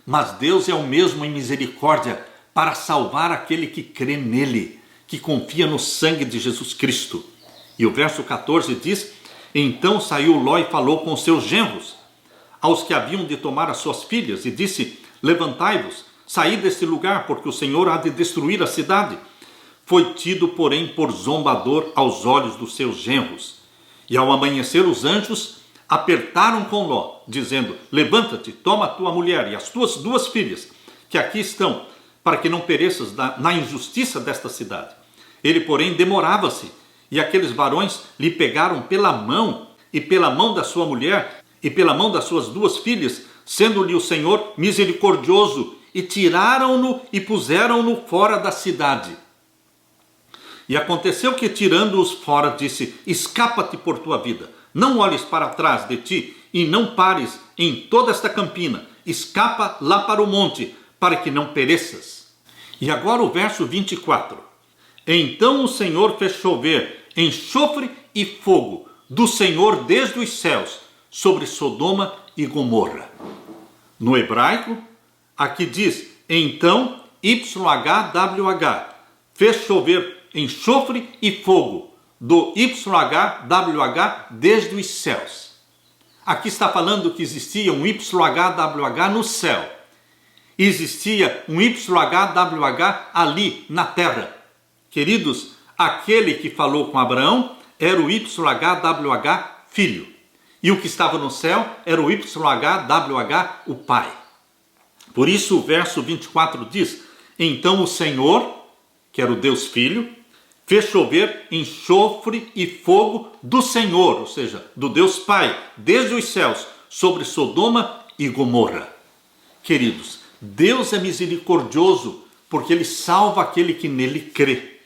mas Deus é o mesmo em misericórdia para salvar aquele que crê nele, que confia no sangue de Jesus Cristo. E o verso 14 diz: então saiu Ló e falou com seus genros, aos que haviam de tomar as suas filhas, e disse: levantai-vos, saí deste lugar, porque o Senhor há de destruir a cidade. Foi tido, porém, por zombador aos olhos dos seus genros. E ao amanhecer os anjos apertaram com Ló, dizendo: levanta-te, toma a tua mulher e as tuas 2 filhas, que aqui estão, para que não pereças na injustiça desta cidade. Ele, porém, demorava-se, e aqueles varões lhe pegaram pela mão, e pela mão da sua mulher, e pela mão das suas 2 filhas, sendo-lhe o Senhor misericordioso, e tiraram-no e puseram-no fora da cidade. E aconteceu que, tirando-os fora, disse: escapa-te por tua vida, não olhes para trás de ti, e não pares em toda esta campina, escapa lá para o monte, para que não pereças. E agora o verso 24. Então o Senhor fez chover enxofre e fogo do Senhor desde os céus sobre Sodoma e Gomorra. No hebraico, aqui diz: então YHWH fez chover enxofre e fogo do YHWH desde os céus. Aqui está falando que existia um YHWH no céu. Existia um YHWH ali na terra. Queridos, aquele que falou com Abraão era o YHWH filho. E o que estava no céu era o YHWH o pai. Por isso o verso 24 diz: então o Senhor, que era o Deus Filho, fez chover enxofre e fogo do Senhor, ou seja, do Deus Pai, desde os céus, sobre Sodoma e Gomorra. Queridos, Deus é misericordioso porque ele salva aquele que nele crê.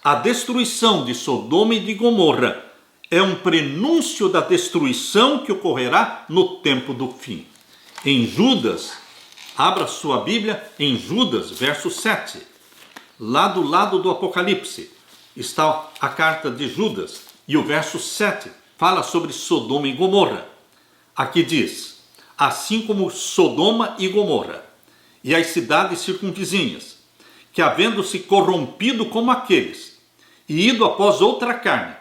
A destruição de Sodoma e de Gomorra é um prenúncio da destruição que ocorrerá no tempo do fim. Em Judas, abra sua Bíblia em Judas, verso 7. Lá do lado do Apocalipse está a carta de Judas e o verso 7 fala sobre Sodoma e Gomorra. Aqui diz: assim como Sodoma e Gomorra e as cidades circunvizinhas, que havendo se corrompido como aqueles e ido após outra carne,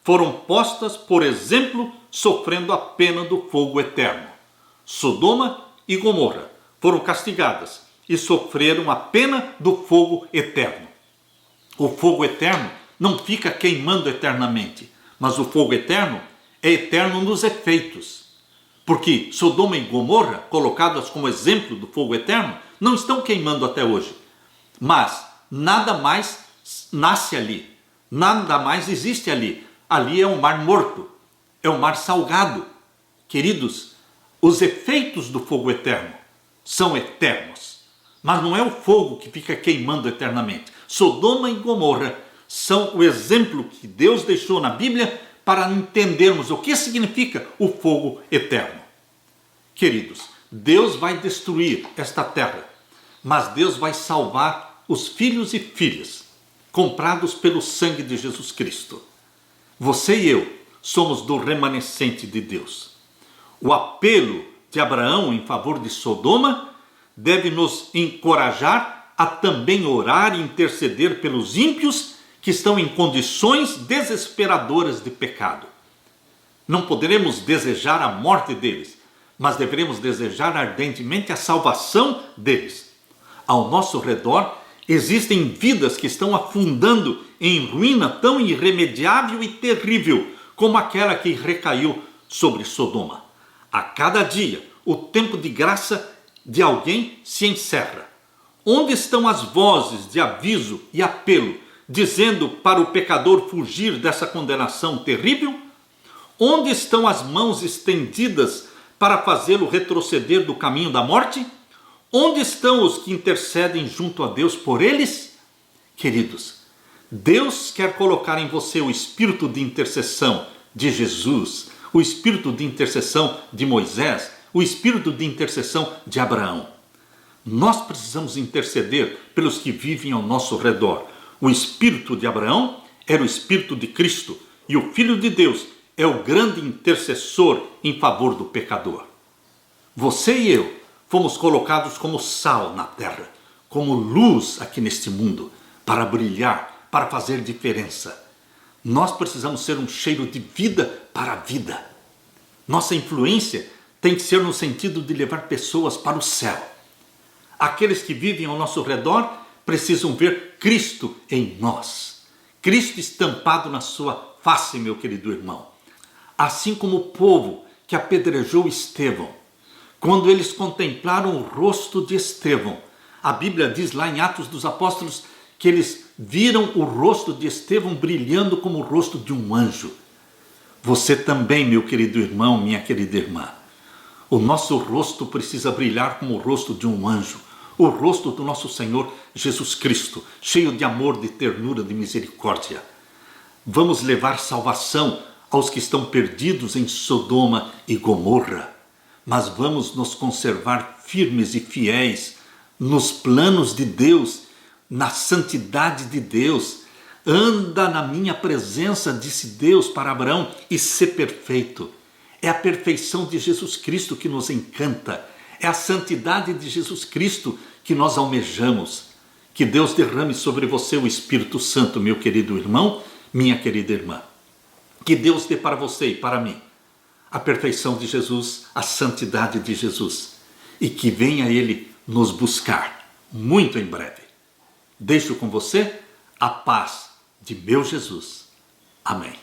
foram postas por exemplo, sofrendo a pena do fogo eterno. Sodoma e Gomorra foram castigadas e sofreram a pena do fogo eterno. O fogo eterno não fica queimando eternamente, mas o fogo eterno é eterno nos efeitos. Porque Sodoma e Gomorra, colocadas como exemplo do fogo eterno, não estão queimando até hoje. Mas nada mais nasce ali, nada mais existe ali. Ali é um mar morto, é um mar salgado. Queridos, os efeitos do fogo eterno são eternos, mas não é o fogo que fica queimando eternamente. Sodoma e Gomorra são o exemplo que Deus deixou na Bíblia para entendermos o que significa o fogo eterno. Queridos, Deus vai destruir esta terra, mas Deus vai salvar os filhos e filhas comprados pelo sangue de Jesus Cristo. Você e eu somos do remanescente de Deus. O apelo de Abraão em favor de Sodoma deve nos encorajar a também orar e interceder pelos ímpios que estão em condições desesperadoras de pecado. Não poderemos desejar a morte deles, mas deveremos desejar ardentemente a salvação deles. Ao nosso redor existem vidas que estão afundando em ruína tão irremediável e terrível como aquela que recaiu sobre Sodoma. A cada dia, o tempo de graça de alguém se encerra. Onde estão as vozes de aviso e apelo, dizendo para o pecador fugir dessa condenação terrível? Onde estão as mãos estendidas para fazê-lo retroceder do caminho da morte? Onde estão os que intercedem junto a Deus por eles? Queridos, Deus quer colocar em você o espírito de intercessão de Jesus, o espírito de intercessão de Moisés, o espírito de intercessão de Abraão. Nós precisamos interceder pelos que vivem ao nosso redor. O espírito de Abraão era o espírito de Cristo e o Filho de Deus é o grande intercessor em favor do pecador. Você e eu fomos colocados como sal na terra, como luz aqui neste mundo, para brilhar, para fazer diferença. Nós precisamos ser um cheiro de vida para a vida. Nossa influência tem que ser no sentido de levar pessoas para o céu. Aqueles que vivem ao nosso redor precisam ver Cristo em nós. Cristo estampado na sua face, meu querido irmão. Assim como o povo que apedrejou Estevão, quando eles contemplaram o rosto de Estevão, a Bíblia diz lá em Atos dos Apóstolos que eles viram o rosto de Estevão brilhando como o rosto de um anjo. Você também, meu querido irmão, minha querida irmã. O nosso rosto precisa brilhar como o rosto de um anjo, o rosto do nosso Senhor Jesus Cristo, cheio de amor, de ternura, de misericórdia. Vamos levar salvação aos que estão perdidos em Sodoma e Gomorra, mas vamos nos conservar firmes e fiéis nos planos de Deus, na santidade de Deus. Anda na minha presença, disse Deus para Abraão, e ser perfeito. É a perfeição de Jesus Cristo que nos encanta. É a santidade de Jesus Cristo que nós almejamos. Que Deus derrame sobre você o Espírito Santo, meu querido irmão, minha querida irmã. Que Deus dê para você e para mim a perfeição de Jesus, a santidade de Jesus. E que venha Ele nos buscar muito em breve. Deixo com você a paz de meu Jesus. Amém.